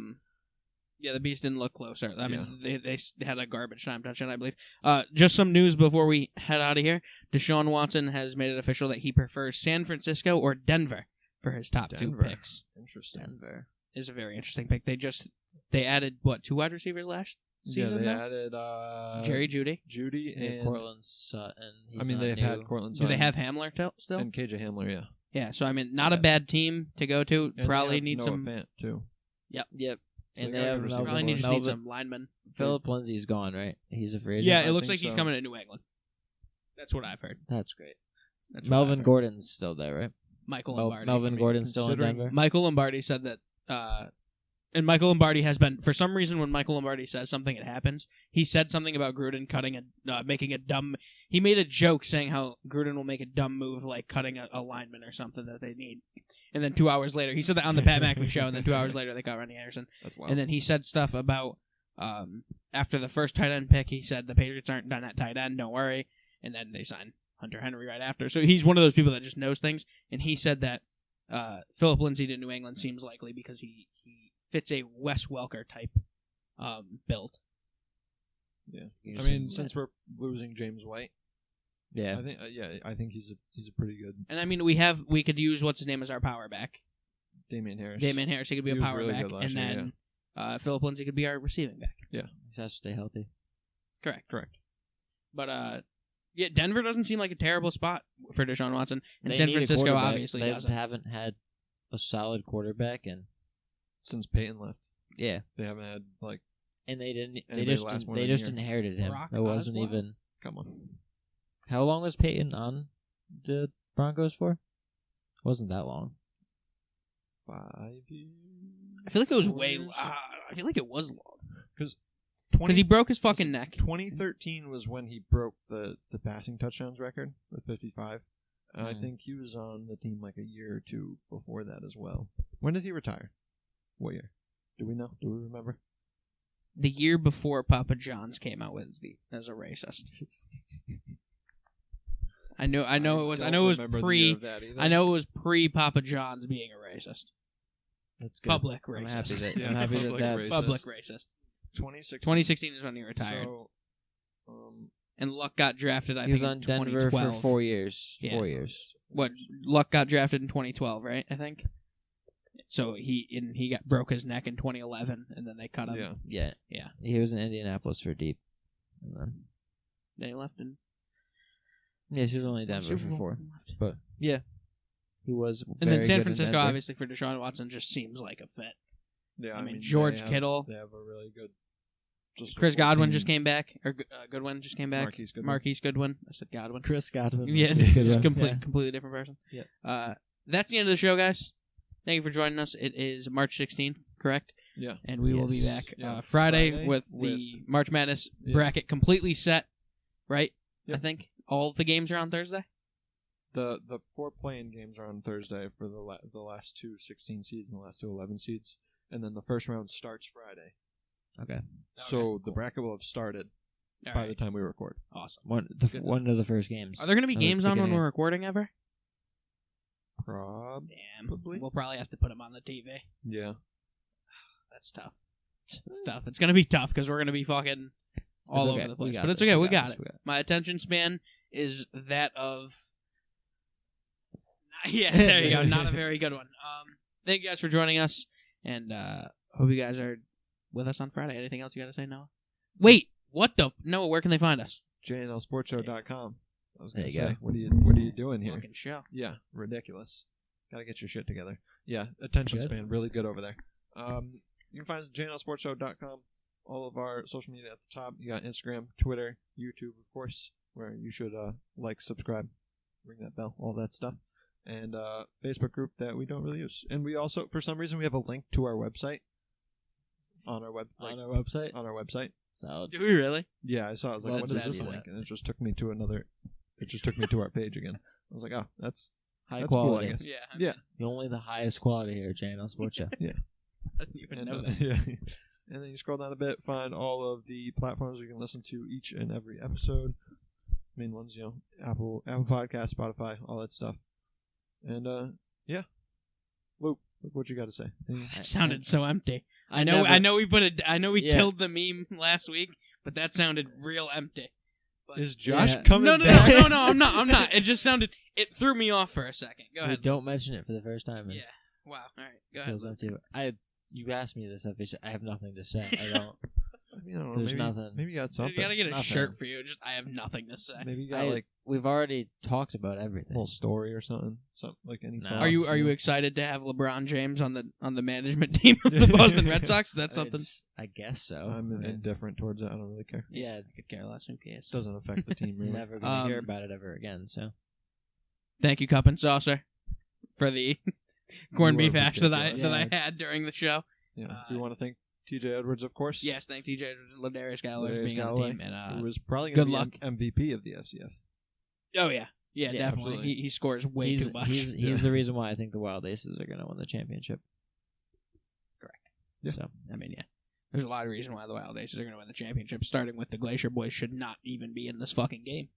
Yeah, the Beast didn't look closer. I mean, they had a garbage time touchdown, I believe. Just some news before we head out of here. Desean Watson has made it official that he prefers San Francisco or Denver for his top 2 Denver. picks. Interesting. Denver. Is a very interesting pick. They added 2 wide receivers last season? Yeah, they now? added Jerry Judy. Judy And and Cortland Sutton. He's I mean not they've new. had Cortland. Do they Sutton have Hamler still? and KJ Hamler? Yeah. Yeah, so I mean, not a bad team to go to. And Probably they have need Noah some. Fant too. Yep. So And they they got have good Melvin. Probably need Melvin. some linemen. Philip Lindsay's gone, right? He's a free agent. Yeah, it I looks think like he's so. coming to New England. That's what I've heard. That's great. That's what I've Melvin heard. Gordon's still there, right? Michael Lombardi. Melvin Gordon's still in considering- Denver. Michael Lombardi said that, and Michael Lombardi has been, for some reason, when Michael Lombardi says something, it happens. He said something about Gruden making a dumb. He made a joke saying how Gruden will make a dumb move like cutting a lineman or something that they need. And then 2 hours later, he said that on the Pat McAfee show, and then 2 hours later they got Ronnie Anderson. That's wild. And then he said stuff about after the first tight end pick, he said the Patriots aren't done at tight end, don't worry. And then they signed Hunter Henry right after. So he's one of those people that just knows things. And he said that Philip Lindsay to New England seems likely because he fits a Wes Welker type build. Yeah. I mean, since we're losing James White, Yeah. I think he's a pretty good And I mean, we could use what's his name as our power back. Damien Harris. Damien Harris, he could be He a was power really back, good last and year, then Philip Lindsay could be our receiving back. He has to stay healthy. Correct. But yeah, Denver doesn't seem like a terrible spot for Deshaun Watson, and They San need a Francisco quarterback. obviously They doesn't. haven't had a solid quarterback, and Since Peyton left, yeah, they haven't had and they didn't. They Anybody just last more they than a just year? inherited him. Brock It wasn't Osweiler? even. come on. How long was Peyton on the Broncos for? Wasn't that long. 5 years. I feel like it was way. 4 years? I feel like it was long because 20 he broke his fucking neck. 2013 was when he broke the passing touchdowns record with 55. And I Mhm. think he was on the team like a year or 2 before that as well. When did he retire? What year? Do we know? Do we remember? The year before Papa John's came out as a racist. I know it was. I know it was pre. I know it was pre Papa John's being a racist. That's good. Public I'm racist. happy that. Yeah, I'm happy that public that's racist. Public racist. 2016. 2016 is when he retired, So, and Luck got drafted. I he was think on in Denver for 2012. 4 years. Yeah. 4 years. What Luck got drafted in 2012, right? I think. So he broke his neck in 2011, and then they cut him. yeah. Yeah. Yeah. He was in Indianapolis for deep. And then, Then he left in yeah, he was only in Denver Super for Bowl 4. and left. But yeah, he was. And then very San good in Francisco, Denver. obviously, for Deshaun Watson, just seems like a fit. Yeah, I mean, they George have- Kittle. They have a really good. Just Chris a full Godwin team. just came back, or Goodwin just came back. Marquise Goodwin. I said Godwin. Chris Godwin. Yeah, Marquise it's Goodwin. completely different person. Yeah. That's the end of the show, guys. Thank you for joining us. It is March 16th, correct? Yeah. And we will be Yes. back Yeah. Friday Friday with with- the March Madness Yeah. bracket completely set, right? Yep. I think all of the games are on Thursday? The 4 play-in games are on Thursday for the last 2 16 seeds and the last 2 11 seeds, and then the first round starts Friday. Okay. So the bracket will have started All by right. the time we record. Awesome. One of the first games. Are there going to be At the games on when beginning. we're recording ever? Probably. Damn. We'll probably have to put them on the TV. Yeah. That's tough. It's tough. It's going to be tough because we're going to be fucking all It's okay. over the We place. got But it's this. okay. We We got got this. it. We got it. My attention span is that of... Yeah, there you go. Not a very good one. Thank you guys for joining us, and hope you guys are with us on Friday. Anything else you got to say, Noah? Wait, what the... Noah, where can they find us? JNLSportsShow.com. I was going to There you say, what are you doing here? Fucking show. Yeah, ridiculous. Gotta get your shit together. Yeah, attention Good. span, really good over there. You can find us at JNLSportsShow.com. All of our social media at the top. You got Instagram, Twitter, YouTube, of course, where you should like, subscribe, ring that bell, all that stuff. And Facebook group that we don't really use. And we also, for some reason, we have a link to our website. On our website. So Do we really? Yeah, I saw it. I was like, Love what to is this see link? that. And it just took me to our page again. I was like, oh, that's high That's cool, quality. I guess. Yeah. Yeah. Only the highest quality here at JNL Sports Show. I didn't even know And, that. yeah. And then you scroll down a bit, find all of the platforms where you can listen to each and every episode. Main ones, Apple Podcasts, Spotify, all that stuff. And yeah, Luke, look what you got to say. That sounded so empty. I never- know we Yeah. killed the meme last week, but that sounded real empty. But Is Josh Yeah. coming no, back? I'm not. It just sounded. It threw me off for a second. Go We ahead. don't mention it for the first time. And Yeah. Wow. All right. Go it ahead. feels empty. You asked me this every. I have nothing to say. I don't. I mean, I don't know. There's maybe, nothing. Maybe you got Dude, something. you gotta get a Nothing. shirt for you. Just I have nothing to say. Maybe you got We've already talked about a everything. whole story or something. Something like any. No. thoughts, Are you excited to have LeBron James on the management team of the Boston Red Sox? That's something. I guess so. I'm I mean, indifferent towards it. I don't really care. yeah, I could care less. Who cares? It doesn't affect the team really. never gonna hear Um, about it ever again. So Thank you, Cup and Saucer, for the corned You are beef hash that I ridiculous. had during the show. Yeah. We want to thank TJ Edwards, of course. Yes, thank TJ Ladarius Galloway for Ladarius being on Galloway, the team. And, who was probably good going to be luck. MVP of the FCF. oh yeah, Yeah, definitely. absolutely. He scores way too much. He's the reason why I think the Wild Aces are gonna win the championship. Yeah. So I mean, yeah. There's a lot of reason why the Wild Aces are going to win the championship, starting with the Glacier Boys should not even be in this fucking game.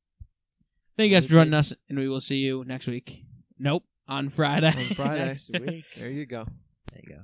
Thank you guys for joining us, and we will see you next week. Nope, on Friday. On Friday. next week. There you go. There you go.